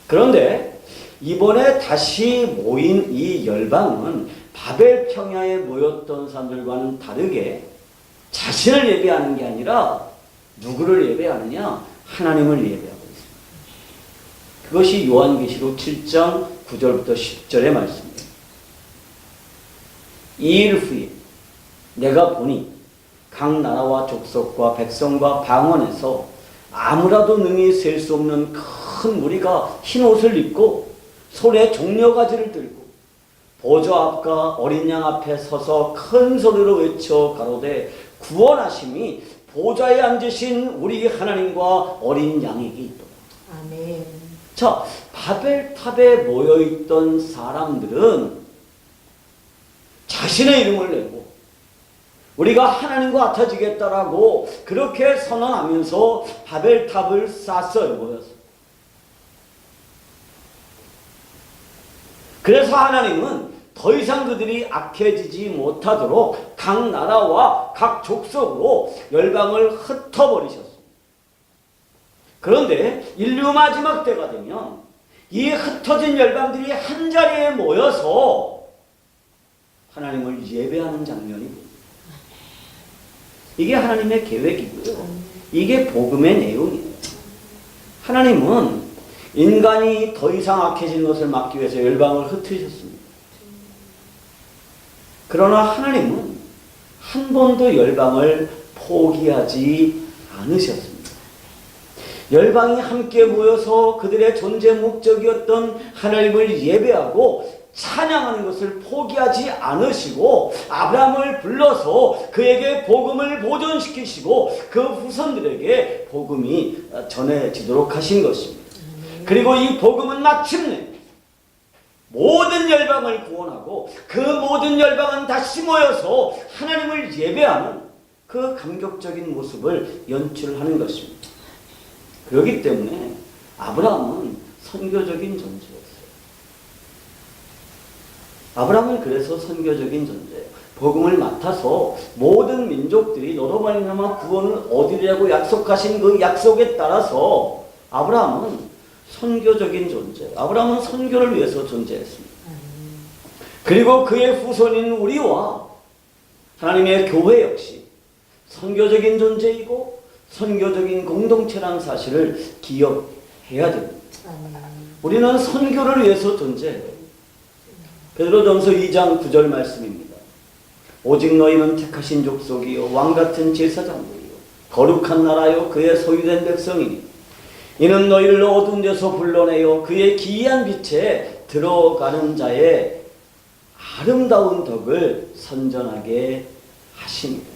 Speaker 4: 그런데 이번에 다시 모인 이 열방은 바벨 평야에 모였던 사람들과는 다르게 자신을 예배하는 게 아니라 누구를 예배하느냐? 하나님을 예배하고 있습니다. 그것이 요한계시록 7장 9절부터 10절의 말씀입니다. 2일 후에 내가 보니 각 나라와 족속과 백성과 방언에서 아무라도 능히 셀 수 없는 큰 무리가 흰 옷을 입고 손에 종려가지를 들고 보좌 앞과 어린 양 앞에 서서 큰 소리로 외쳐 가로되 구원하심이 보좌에 앉으신 우리 하나님과 어린 양에게 있도다.
Speaker 1: 아멘.
Speaker 4: 자, 바벨탑에 모여있던 사람들은 자신의 이름을 내고 우리가 하나님과 같아지겠다라고 그렇게 선언하면서 바벨탑을 쌌어요. 모여서. 그래서 하나님은 더 이상 그들이 악해지지 못하도록 각 나라와 각 족속으로 열방을 흩어버리셨습니다. 그런데 인류 마지막 때가 되면 이 흩어진 열방들이 한자리에 모여서 하나님을 예배하는 장면이 보입니다. 이게 하나님의 계획이고요. 이게 복음의 내용이에요. 하나님은 인간이 더 이상 악해진 것을 막기 위해서 열방을 흩으셨습니다. 그러나 하나님은 한 번도 열방을 포기하지 않으셨습니다. 열방이 함께 모여서 그들의 존재 목적이었던 하나님을 예배하고 찬양하는 것을 포기하지 않으시고 아브라함을 불러서 그에게 복음을 보존시키시고 그 후손들에게 복음이 전해지도록 하신 것입니다. 그리고 이 복음은 마침내 모든 열방을 구원하고 그 모든 열방은 다시 모여서 하나님을 예배하는 그 감격적인 모습을 연출하는 것입니다. 그렇기 때문에 아브라함은 선교적인 존재였어요. 아브라함은 그래서 선교적인 존재예요. 복음을 맡아서 모든 민족들이 너로 말미암아 구원을 얻으리라고 약속하신 그 약속에 따라서 아브라함은 선교적인 존재. 아브라함은 선교를 위해서 존재했습니다. 그리고 그의 후손인 우리와 하나님의 교회 역시 선교적인 존재이고 선교적인 공동체라는 사실을 기억해야 됩니다. 우리는 선교를 위해서 존재해요. 베드로전서 2장 9절 말씀입니다. 오직 너희는 택하신 족속이요 왕같은 제사장들이요 거룩한 나라요 그의 소유된 백성이니 이는 너희를 어두운 데서 불러내어 그의 기이한 빛에 들어가는 자의 아름다운 덕을 선전하게 하십니다.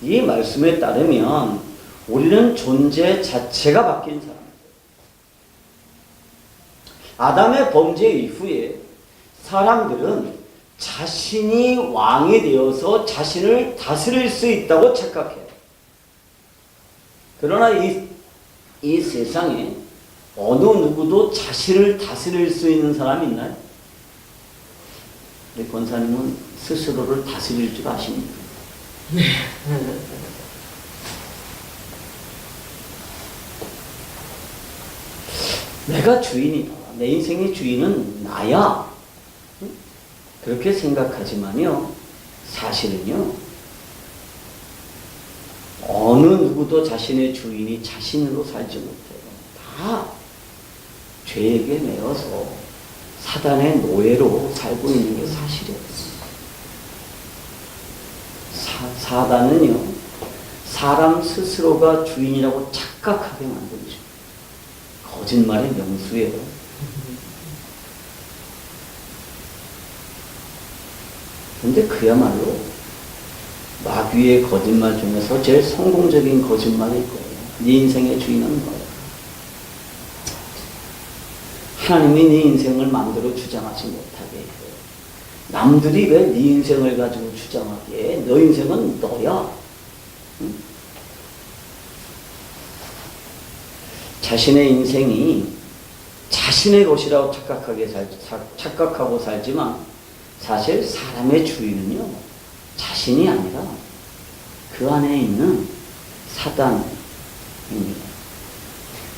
Speaker 4: 이 말씀에 따르면 우리는 존재 자체가 바뀐 사람입니다. 아담의 범죄 이후에 사람들은 자신이 왕이 되어서 자신을 다스릴 수 있다고 착각해요. 그러나 이 세상에 어느 누구도 자신을 다스릴 수 있는 사람이 있나요? 우리 권사님은 스스로를 다스릴 줄 아십니까? 내가 주인이다. 내 인생의 주인은 나야. 그렇게 생각하지만요, 사실은요, 어느 누구도 자신의 주인이 자신으로 살지 못해요. 다 죄에게 매여서 사단의 노예로 살고 있는 게 사실이에요. 사단은요, 사람 스스로가 주인이라고 착각하게 만들죠. 거짓말의 명수예요. 근데 그야말로 마귀의 거짓말 중에서 제일 성공적인 거짓말일 거예요. 네 인생의 주인은 너야. 하나님이 네 인생을 마음대로 주장하지 못하게 해요. 남들이 왜 네 인생을 가지고 주장하게 해? 너 인생은 너야. 응? 자신의 인생이 자신의 것이라고 착각하고 살지만 사실 사람의 주인은요, 자신이 아니라 그 안에 있는 사단입니다.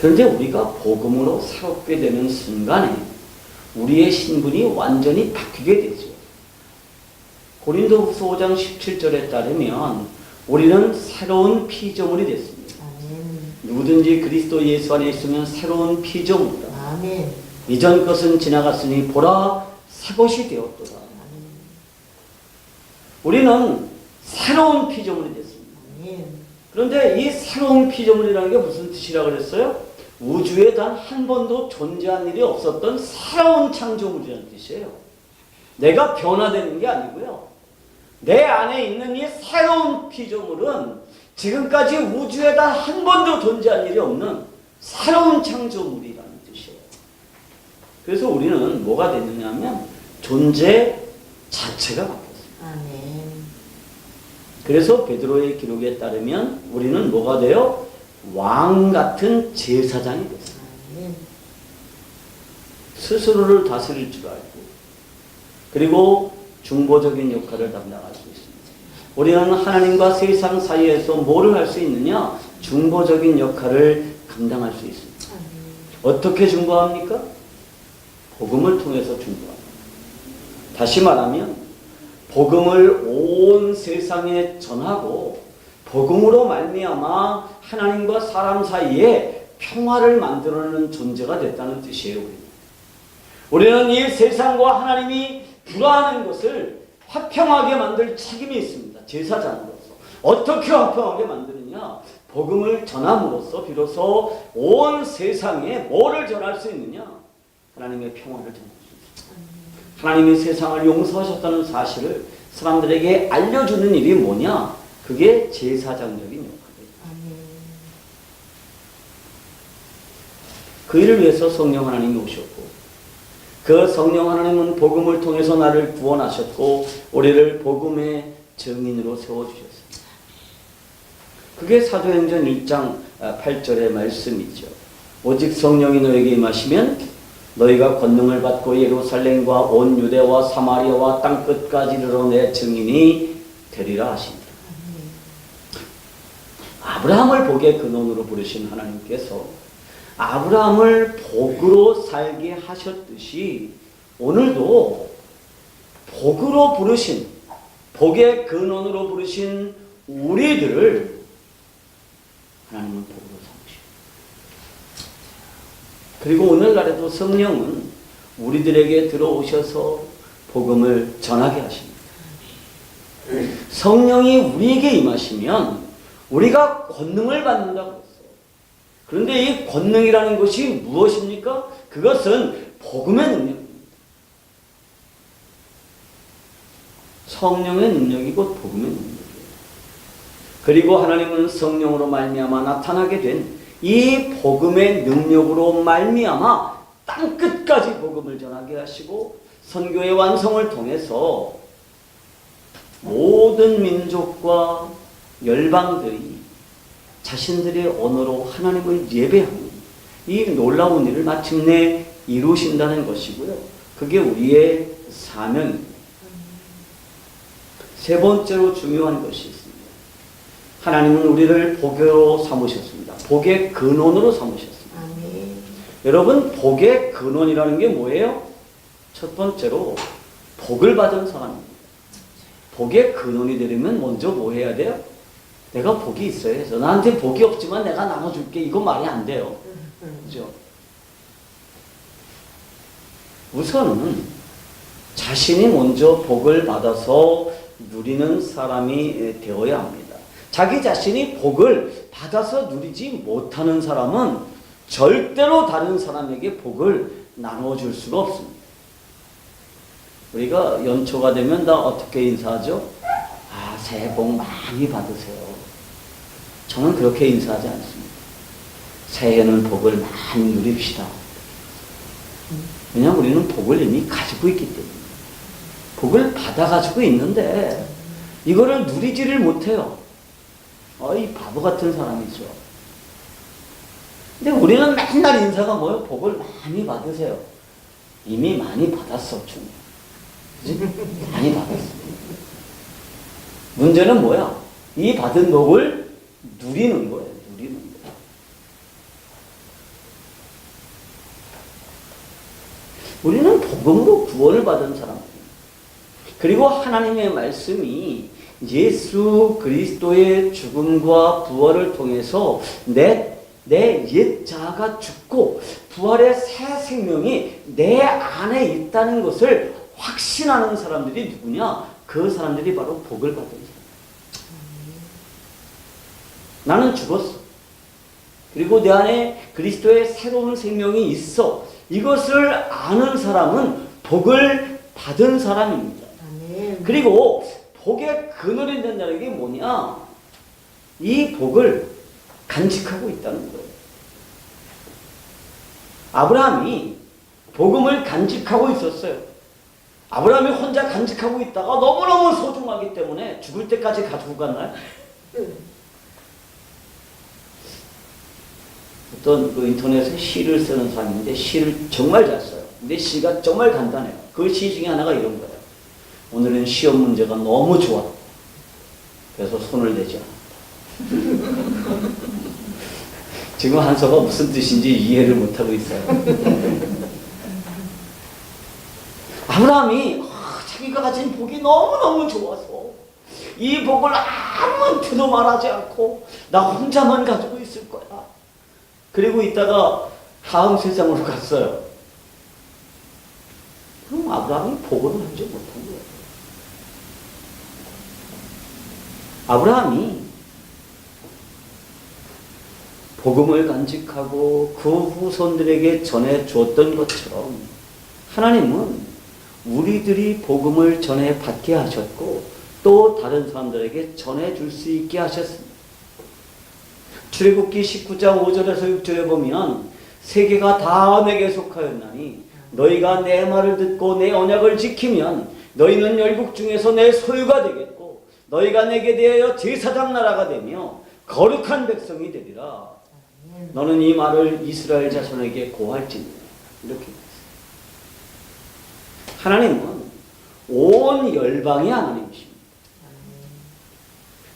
Speaker 4: 그런데 우리가 복음으로 새롭게 되는 순간에 우리의 신분이 완전히 바뀌게 되죠. 고린도후서 5장 17절에 따르면 우리는 새로운 피조물이 됐습니다.
Speaker 1: 아멘.
Speaker 4: 누구든지 그리스도 예수 안에 있으면 새로운 피조물이다.
Speaker 1: 아멘.
Speaker 4: 이전 것은 지나갔으니 보라 새 것이 되었도다. 우리는 새로운 피조물이 됐습니다.
Speaker 1: 아멘.
Speaker 4: 그런데 이 새로운 피조물이라는 게 무슨 뜻이라고 그랬어요? 우주에 단 한 번도 존재한 일이 없었던 새로운 창조물이라는 뜻이에요. 내가 변화되는 게 아니고요. 내 안에 있는 이 새로운 피조물은 지금까지 우주에 단 한 번도 존재한 일이 없는 새로운 창조물이라는 뜻이에요. 그래서 우리는 뭐가 되느냐 하면 존재 자체가 바뀌었어요.
Speaker 1: 아멘.
Speaker 4: 그래서 베드로의 기록에 따르면 우리는 뭐가 돼요? 왕 같은 제사장이 됐어요.
Speaker 1: 아멘.
Speaker 4: 스스로를 다스릴 줄 알고 그리고 중보적인 역할을 담당할 수 있습니다. 우리는 하나님과 세상 사이에서 뭐를 할 수 있느냐? 중보적인 역할을 감당할 수 있습니다.
Speaker 1: 아멘.
Speaker 4: 어떻게 중보합니까? 복음을 통해서 중보합니다. 다시 말하면 복음을 온 세상에 전하고 복음으로 말미암아 하나님과 사람 사이에 평화를 만들어내는 존재가 됐다는 뜻이에요. 우리는 이 세상과 하나님이 불화하는 것을 화평하게 만들 책임이 있습니다. 제사장으로서. 어떻게 화평하게 만드느냐? 복음을 전함으로써 비로소 온 세상에 뭐를 전할 수 있느냐? 하나님의 평화를 전할 수 있습니다. 하나님이 세상을 용서하셨다는 사실을 사람들에게 알려주는 일이 뭐냐? 그게 제사장적인 역할이에요.
Speaker 1: 아멘.
Speaker 4: 그 일을 위해서 성령 하나님이 오셨고 그 성령 하나님은 복음을 통해서 나를 구원하셨고 우리를 복음의 증인으로 세워주셨습니다. 그게 사도행전 1장 8절의 말씀이죠. 오직 성령이 너에게 임하시면 너희가 권능을 받고 예루살렘과 온 유대와 사마리아와 땅끝까지 이르러 내 증인이 되리라 하십니다. 아브라함을 복의 근원으로 부르신 하나님께서 아브라함을 복으로 살게 하셨듯이 오늘도 복으로 부르신, 복의 근원으로 부르신 우리들을 하나님은 복으로 삼으십니다. 그리고 오늘날에도 성령은 우리들에게 들어오셔서 복음을 전하게 하십니다. 성령이 우리에게 임하시면 우리가 권능을 받는다고 했어요. 그런데 이 권능이라는 것이 무엇입니까? 그것은 복음의 능력입니다. 성령의 능력이 곧 복음의 능력이에요. 그리고 하나님은 성령으로 말미암아 나타나게 된 이 복음의 능력으로 말미암아 땅끝까지 복음을 전하게 하시고 선교의 완성을 통해서 모든 민족과 열방들이 자신들의 언어로 하나님을 예배하는 이 놀라운 일을 마침내 이루신다는 것이고요. 그게 우리의 사명입니다. 세 번째로 중요한 것이 있습니다. 하나님은 우리를 복으로 삼으셨습니다. 복의 근원으로 삼으셨습니다.
Speaker 3: 아멘.
Speaker 4: 여러분, 복의 근원이라는 게 뭐예요? 첫 번째로 복을 받은 사람입니다. 복의 근원이 되려면 먼저 뭐 해야 돼요? 내가 복이 있어야 해서 나한테 복이 없지만 내가 나눠줄게. 이거 말이 안 돼요. 그죠? 우선은 자신이 먼저 복을 받아서 누리는 사람이 되어야 합니다. 자기 자신이 복을 받아서 누리지 못하는 사람은 절대로 다른 사람에게 복을 나눠줄 수가 없습니다. 우리가 연초가 되면 다 어떻게 인사하죠? 아, 새해 복 많이 받으세요. 저는 그렇게 인사하지 않습니다. 새해에는 복을 많이 누립시다. 왜냐하면 우리는 복을 이미 가지고 있기 때문에. 복을 받아가지고 있는데 이거를 누리지를 못해요. 이 바보 같은 사람이죠. 근데 우리는 맨날 인사가 뭐예요? 복을 많이 받으세요. 이미 많이 받았어, 좀. 그지? 많이 받았어. 문제는 뭐야? 이 받은 복을 누리는 거예요. 누리는 거예요. 우리는 복음으로 구원을 받은 사람들입니다. 그리고 하나님의 말씀이 예수 그리스도의 죽음과 부활을 통해서 내 옛 자아가 죽고 부활의 새 생명이 내 안에 있다는 것을 확신하는 사람들이 누구냐? 그 사람들이 바로 복을 받은 사람. 나는 죽었어. 그리고 내 안에 그리스도의 새로운 생명이 있어. 이것을 아는 사람은 복을 받은 사람입니다.
Speaker 3: 아멘.
Speaker 4: 그리고 복의 근원이 된다는 게 뭐냐? 이 복을 간직하고 있다는 거예요. 아브라함이 복음을 간직하고 있었어요. 아브라함이 혼자 간직하고 있다가 너무너무 소중하기 때문에 죽을 때까지 가지고 갔나요? 어떤 그 인터넷에 시를 쓰는 사람인데 시를 정말 잘 써요. 근데 시가 정말 간단해요. 그 시 중에 하나가 이런 거예요. 오늘은 시험 문제가 너무 좋아. 그래서 손을 대지 않았다. 지금 한서가 무슨 뜻인지 이해를 못하고 있어요. 아브라함이 자기가 가진 복이 너무너무 좋아서 이 복을 아무한테도 말하지 않고 나 혼자만 가지고 있을 거야. 그리고 있다가 다음 세상으로 갔어요. 그럼 아브라함이 복을 하지 못한 거예요. 아브라함이 복음을 간직하고 그 후손들에게 전해주었던 것처럼 하나님은 우리들이 복음을 전해 받게 하셨고 또 다른 사람들에게 전해줄 수 있게 하셨습니다. 출애굽기 19장 5절에서 6절에 보면 세계가 다 내게 속하였나니 너희가 내 말을 듣고 내 언약을 지키면 너희는 열국 중에서 내 소유가 되겠고 너희가 내게 대하여 제사장 나라가 되며 거룩한 백성이 되리라. 너는 이 말을 이스라엘 자손에게 고할지니라. 이렇게 했어요. 하나님은 온 열방의 하나님이십니다.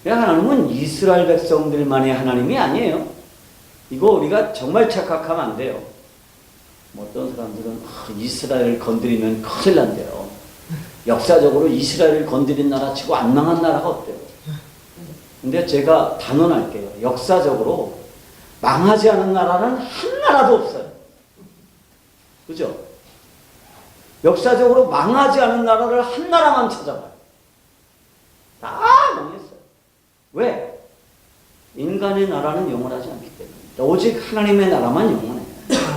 Speaker 4: 하나님은 이스라엘 백성들만의 하나님이 아니에요. 이거 우리가 정말 착각하면 안 돼요. 어떤 사람들은 이스라엘을 건드리면 큰일 난대요. 역사적으로 이스라엘을 건드린 나라 치고 안 망한 나라가 없대요. 근데 제가 단언할게요. 역사적으로 망하지 않은 나라는 한 나라도 없어요. 그죠? 역사적으로 망하지 않은 나라를 한 나라만 찾아봐요. 다 망했어요. 왜? 인간의 나라는 영원하지 않기 때문에. 오직 하나님의 나라만 영원해요.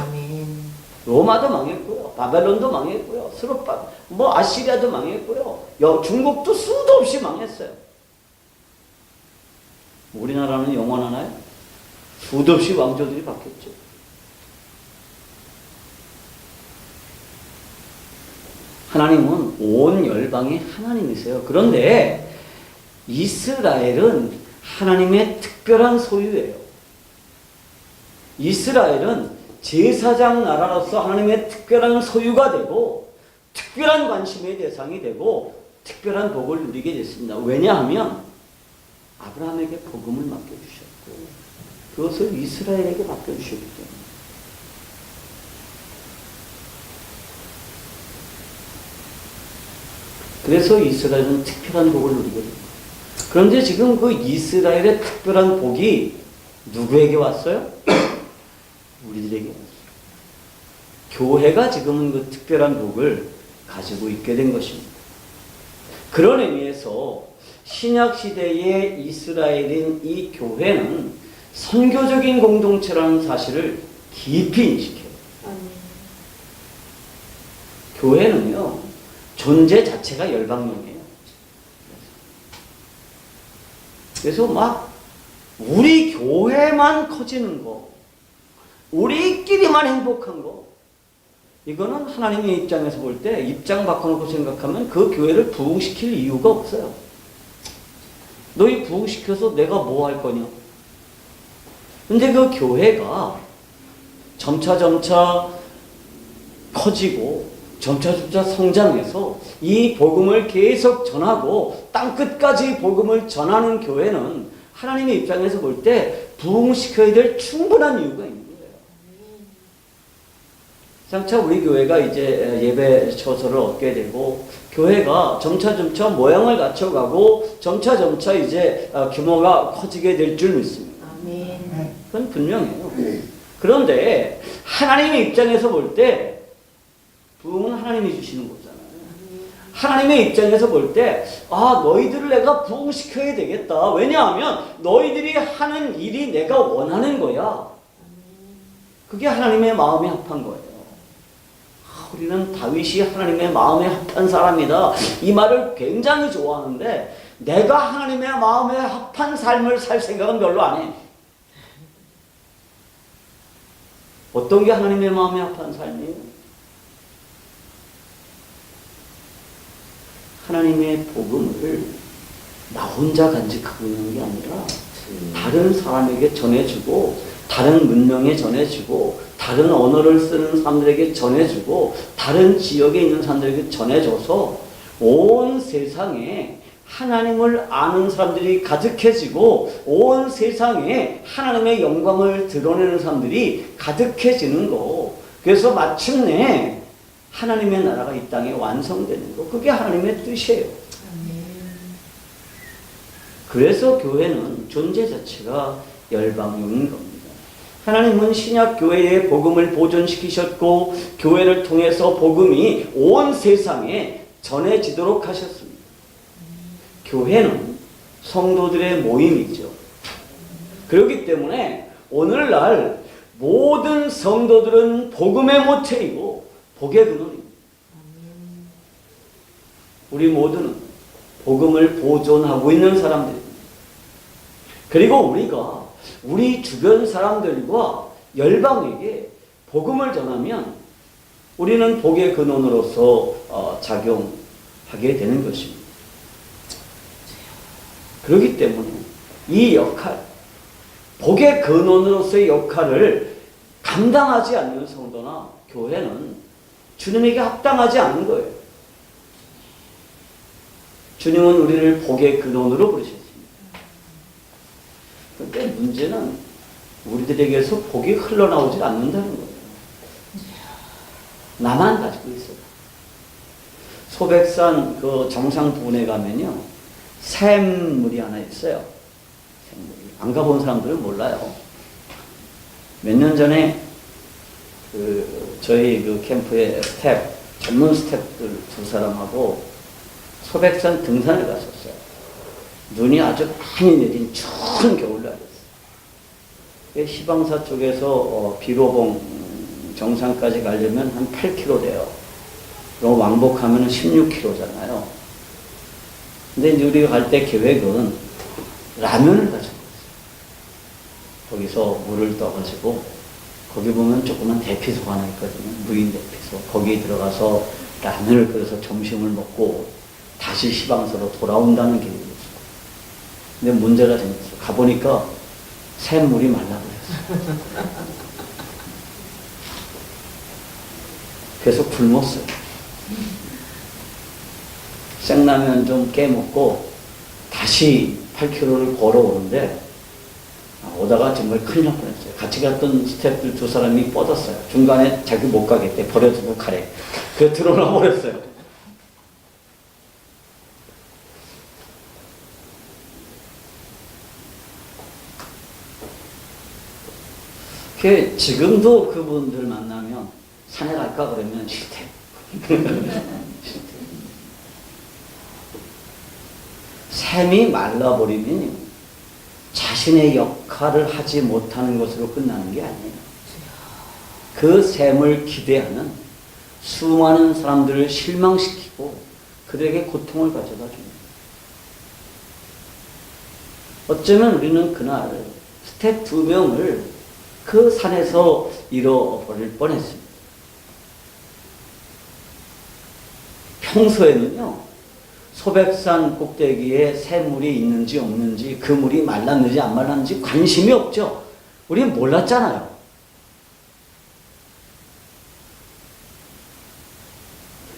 Speaker 3: 아멘.
Speaker 4: 로마도 망했고요. 바벨론도 망했고요. 아시리아도 망했고요. 중국도 수도 없이 망했어요. 우리나라는 영원하나요? 수도 없이 왕조들이 바뀌었죠. 하나님은 온 열방의 하나님이세요. 그런데 이스라엘은 하나님의 특별한 소유예요. 이스라엘은 제사장 나라로서 하나님의 특별한 소유가 되고 특별한 관심의 대상이 되고 특별한 복을 누리게 됐습니다. 왜냐하면 아브라함에게 복음을 맡겨주셨고 그것을 이스라엘에게 맡겨주셨기 때문에. 그래서 이스라엘은 특별한 복을 누리게 됩니다. 그런데 지금 그 이스라엘의 특별한 복이 누구에게 왔어요? 우리들에게 왔어요. 교회가 지금은 그 특별한 복을 가지고 있게 된 것입니다. 그런 의미에서 신약시대의 이스라엘인 이 교회는 선교적인 공동체라는 사실을 깊이 인식해요. 교회는요, 존재 자체가 열방령이에요. 그래서 막 우리 교회만 커지는 거, 우리끼리만 행복한 거, 이거는 하나님의 입장에서 볼 때 입장 바꿔놓고 생각하면 그 교회를 부흥시킬 이유가 없어요. 너희 부흥시켜서 내가 뭐 할 거냐? 근데 그 교회가 점차 커지고 점차 성장해서 이 복음을 계속 전하고 땅끝까지 복음을 전하는 교회는 하나님의 입장에서 볼 때 부흥시켜야 될 충분한 이유가 있는 거예요. 장차 우리 교회가 이제 예배 처소를 얻게 되고 교회가 점차 모양을 갖춰가고 점차 이제 규모가 커지게 될 줄 믿습니다.
Speaker 3: 아멘.
Speaker 4: 그건 분명해요. 그런데 하나님의 입장에서 볼 때 부흥은 하나님이 주시는 거잖아요. 하나님의 입장에서 볼 때 너희들을 내가 부흥시켜야 되겠다. 왜냐하면 너희들이 하는 일이 내가 원하는 거야. 그게 하나님의 마음에 합한 거예요. 우리는 다윗이 하나님의 마음에 합한 사람이다. 이 말을 굉장히 좋아하는데 내가 하나님의 마음에 합한 삶을 살 생각은 별로 안 해. 어떤 게 하나님의 마음에 합한 삶이에요? 하나님의 복음을 나 혼자 간직하고 있는 게 아니라 다른 사람에게 전해주고 다른 문명에 전해주고 다른 언어를 쓰는 사람들에게 전해주고 다른 지역에 있는 사람들에게 전해줘서 온 세상에 하나님을 아는 사람들이 가득해지고 온 세상에 하나님의 영광을 드러내는 사람들이 가득해지는 거. 그래서 마침내 하나님의 나라가 이 땅에 완성되는 거. 그게 하나님의 뜻이에요. 그래서 교회는 존재 자체가 열방용인 겁니다. 하나님은 신약 교회의 복음을 보존시키셨고 교회를 통해서 복음이 온 세상에 전해지도록 하셨습니다. 교회는 성도들의 모임이죠. 그렇기 때문에 오늘날 모든 성도들은 복음의 모태이고 복의 근원입니다. 우리 모두는 복음을 보존하고 있는 사람들입니다. 그리고 우리가 우리 주변 사람들과 열방에게 복음을 전하면 우리는 복의 근원으로서 작용하게 되는 것입니다. 그렇기 때문에 이 역할, 복의 근원으로서의 역할을 감당하지 않는 성도나 교회는 주님에게 합당하지 않은 거예요. 주님은 우리를 복의 근원으로 부르셨습니다. 그런데 문제는 우리들에게서 복이 흘러나오지 않는다는 거예요. 나만 가지고 있어요. 소백산 그 정상 부근에 가면요, 샘물이 하나 있어요. 샘물이. 안 가본 사람들은 몰라요. 몇 년 전에 저희 그 캠프의 스텝 전문 스태프들 두 사람하고 소백산 등산을 갔었어요. 눈이 아주 많이 내린 추운 겨울날이었어요. 시방사 쪽에서 비로봉 정상까지 가려면 한 8km 돼요. 그럼 왕복하면 16km잖아요. 근데 이제 우리가 갈 때 계획은 라면을 가지고 있어요. 거기서 물을 떠가지고 거기 보면 조그만 대피소가 하나 있거든요. 무인 대피소. 거기 들어가서 라면을 끓여서 점심을 먹고 다시 시방사로 돌아온다는 계획이었어요. 근데 문제가 생겼어요. 가보니까 샘물이 말라버렸어요. 그래서 굶었어요. 생라면 좀 깨먹고 다시 8km를 걸어오는데 오다가 정말 큰일 날 뻔했어요. 같이 갔던 스태프들 두 사람이 뻗었어요. 중간에 자기 못 가겠대. 버려두고 가래. 그래서 들어나 버렸어요. 지금도 그분들 만나면 산에 갈까 그러면 싫대. 샘이 말라버리면 자신의 역할을 하지 못하는 것으로 끝나는 게 아니에요. 그 샘을 기대하는 수많은 사람들을 실망시키고 그들에게 고통을 가져다 줍니다. 어쩌면 우리는 그날 스태프 2명을 그 산에서 잃어버릴 뻔했습니다. 평소에는요, 소백산 꼭대기에 샘물이 있는지 없는지, 그 물이 말랐는지 안 말랐는지 관심이 없죠. 우리는 몰랐잖아요.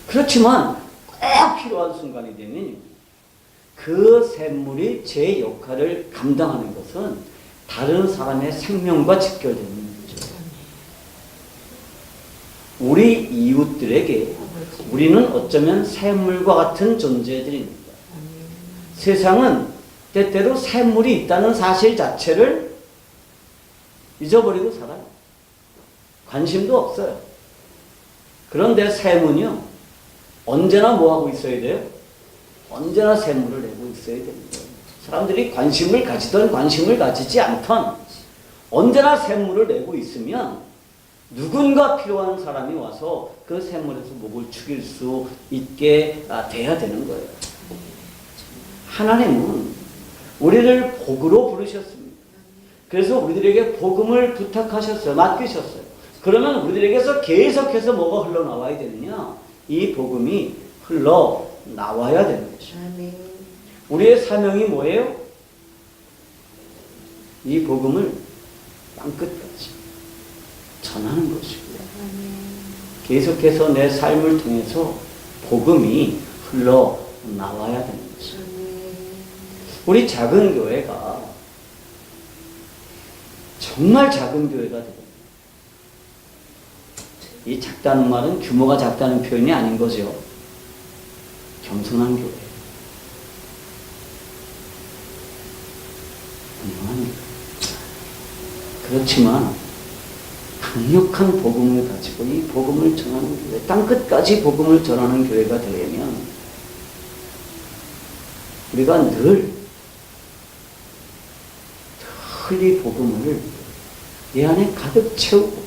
Speaker 4: 그렇지만 꼭 필요한 순간이 되면 그 샘물이 제 역할을 감당하는 것은 다른 사람의 생명과 직결되는 거죠. 우리 이웃들에게 우리는 어쩌면 샘물과 같은 존재들입니다. 세상은 때때로 샘물이 있다는 사실 자체를 잊어버리고 살아요. 관심도 없어요. 그런데 샘은요, 언제나 뭐하고 있어야 돼요? 언제나 샘물을 내고 있어야 됩니다. 사람들이 관심을 가지던 관심을 가지지 않던 언제나 샘물을 내고 있으면 누군가 필요한 사람이 와서 그 샘물에서 목을 축일 수 있게 돼야 되는 거예요. 하나님은 우리를 복으로 부르셨습니다. 그래서 우리들에게 복음을 부탁하셨어요. 맡기셨어요. 그러면 우리들에게서 계속해서 뭐가 흘러나와야 되느냐? 이 복음이 흘러나와야 되는 것이죠. 우리의 사명이 뭐예요? 이 복음을 땅끝까지 전하는 것이고요. 계속해서 내 삶을 통해서 복음이 흘러나와야 되는 것이죠. 우리 작은 교회가 정말 작은 교회가 되거든요. 이 작다는 말은 규모가 작다는 표현이 아닌 거죠. 겸손한 교회. 그렇지만 강력한 복음을 가지고 이 복음을 전하는 교회, 땅끝까지 복음을 전하는 교회가 되려면 우리가 늘 이 복음을 내 안에 가득 채우고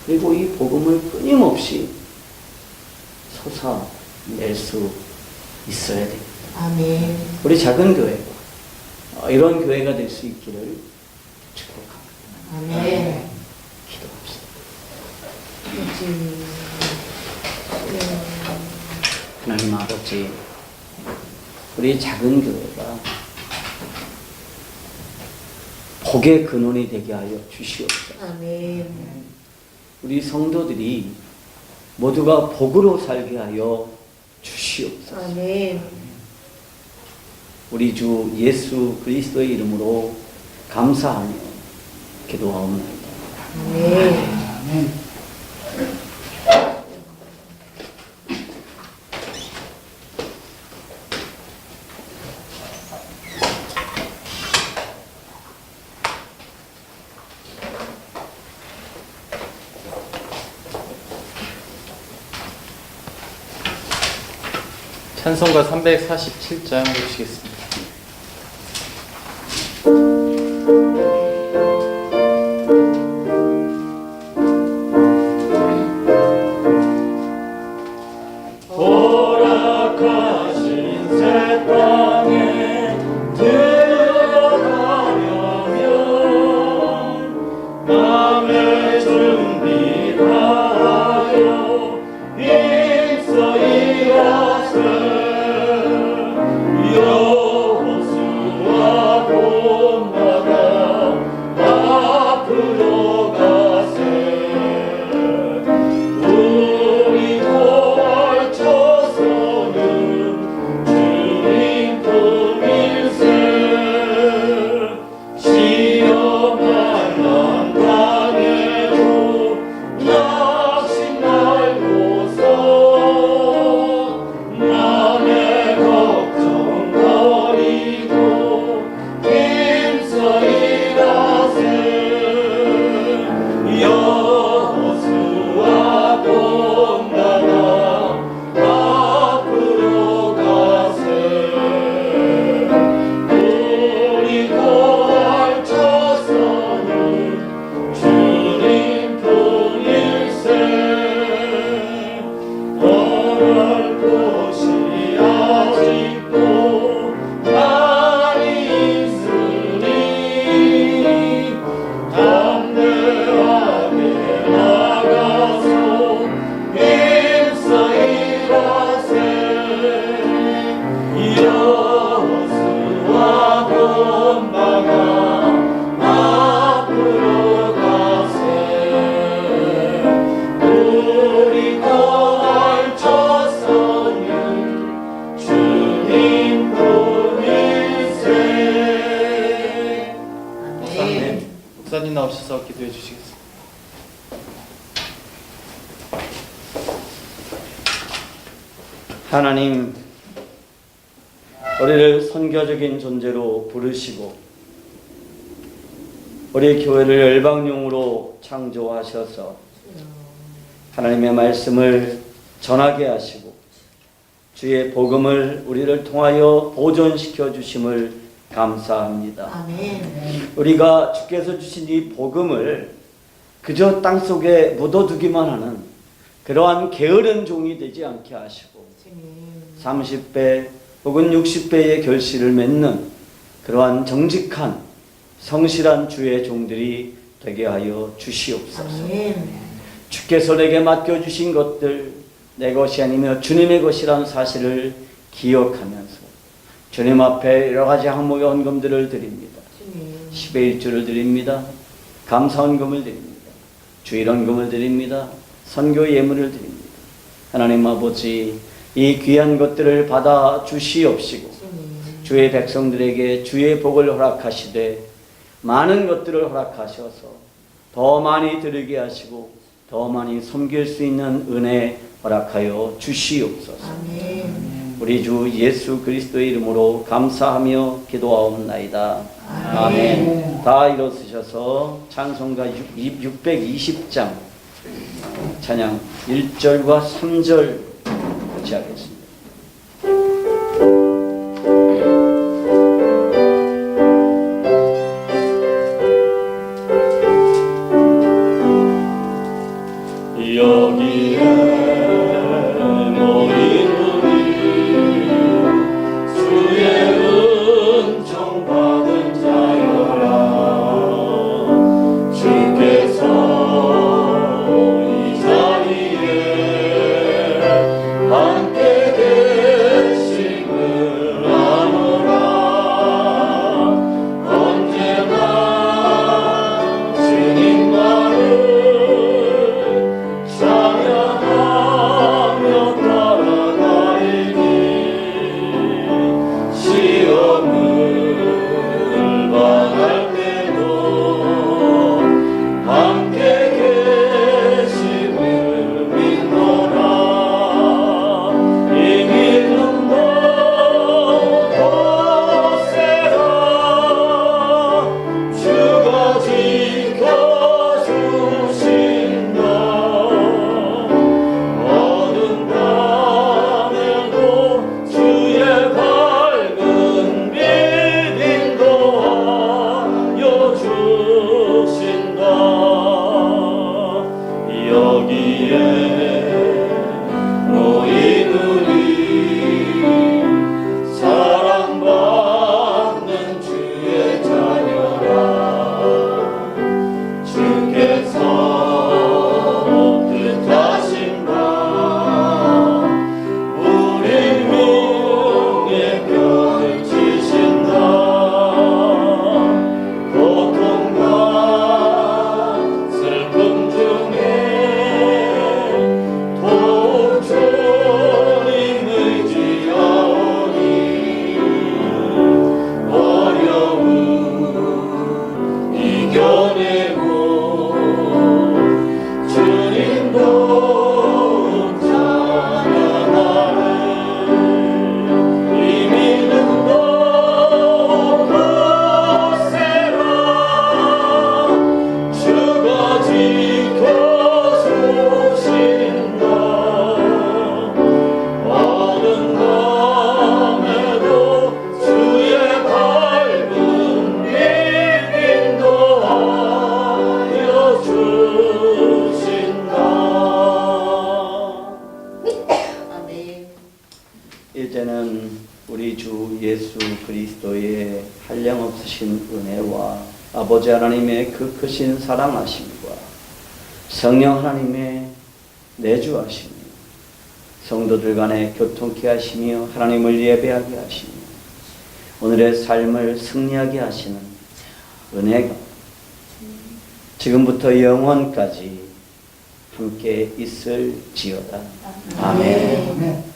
Speaker 4: 그리고 이 복음을 끊임없이 솟아낼 수 있어야 됩니다.
Speaker 3: 아멘.
Speaker 4: 우리 작은 교회가 이런 교회가 될 수 있기를 축복합니다.
Speaker 3: 아멘.
Speaker 4: 기도합시다. 하나님 아버지, 우리 작은 교회가 복의 근원이 되게 하여 주시옵소서.
Speaker 3: 아멘.
Speaker 4: 우리 성도들이 모두가 복으로 살게 하여 주시옵소서.
Speaker 3: 아멘.
Speaker 4: 우리 주 예수 그리스도의 이름으로 감사하며 기도하옵나이다.
Speaker 3: 아멘.
Speaker 2: 찬송가 347장 보시겠습니다.
Speaker 6: 허락하신 새 땅에 들어가려면 마음의 준비 다하여 힘써 일하세. 여호수아 본받아 앞으로 가세. 우리 걸쳐서는 주님 품일세. 시험할 난 당해도 낙심 말고서 남의 걱정 버리고 힘써 일하세. 여호수아 본받아 앞으로 가세. 우리 걸쳐서는 주님 품일세. 떠날 곳이 아직도 많이 있으니 담대하게 나가서 힘써 일하세. 여호수아 본받아 앞으로 가세. 우리 걸쳐서는 주님 품일세.
Speaker 2: 목사님 나오셔서 기도해 주시겠습니다.
Speaker 4: 하나님, 우리를 선교적인 존재로 부르시고 우리 교회를 열방용으로 창조하셔서 하나님의 말씀을 전하게 하시고 주의 복음을 우리를 통하여 보존시켜 주심을 감사합니다. 우리가 주께서 주신 이 복음을 그저 땅속에 묻어두기만 하는 그러한 게으른 종이 되지 않게 하시고 30배 혹은 60배의 결실을 맺는 그러한 정직한 성실한 주의 종들이 되게 하여 주시옵소서. 주께서 내게 맡겨주신 것들 내 것이 아니며 주님의 것이라는 사실을 기억하면서 주님 앞에 여러 가지 항목의 헌금들을 드립니다. 10의 1조를 드립니다. 감사헌금을 드립니다. 주일헌금을 드립니다. 선교 예물을 드립니다. 하나님 아버지, 이 귀한 것들을 받아 주시옵시고 주의 백성들에게 주의 복을 허락하시되 많은 것들을 허락하셔서 더 많이 드리게 하시고 더 많이 섬길 수 있는 은혜 허락하여 주시옵소서. 우리 주 예수 그리스도의 이름으로 감사하며 기도하옵나이다. 아멘. 다 일어서셔서 찬송가 620장 찬양 1절과 3절 같이 하겠습니다.
Speaker 6: 여기에 모인 우리 주의 은총 받은 자여라. 주께서 이 자리에 함께 계심을 아노라. 언제나 주님만을 찬양하리라. 거기에 너희들이 사랑받는 주의 자녀라. 주께서 뜻하신 바 우리 위에 벽을 치신다. 고통과 슬픔 중에 더욱 주님 의지하오니 어려움 이겨내고 주님도 찬양하네. 이 믿음도 굳세라. 주가 지켜 주신다. 어느 밤에도 주의 밝은 빛 인도하여 주신다.
Speaker 3: 아멘.
Speaker 4: 이제는 우리 주 예수 그리스도의 한량없으신 은혜와 아버지 하나님의 그 크신 사랑하심과 성령 하나님의 내주하심이 성도들 간에 교통케 하시며 하나님을 예배하게 하시며 오늘의 삶을 승리하게 하시는 은혜가 지금부터 영원까지 함께 있을지어다. 아멘.
Speaker 5: 아멘.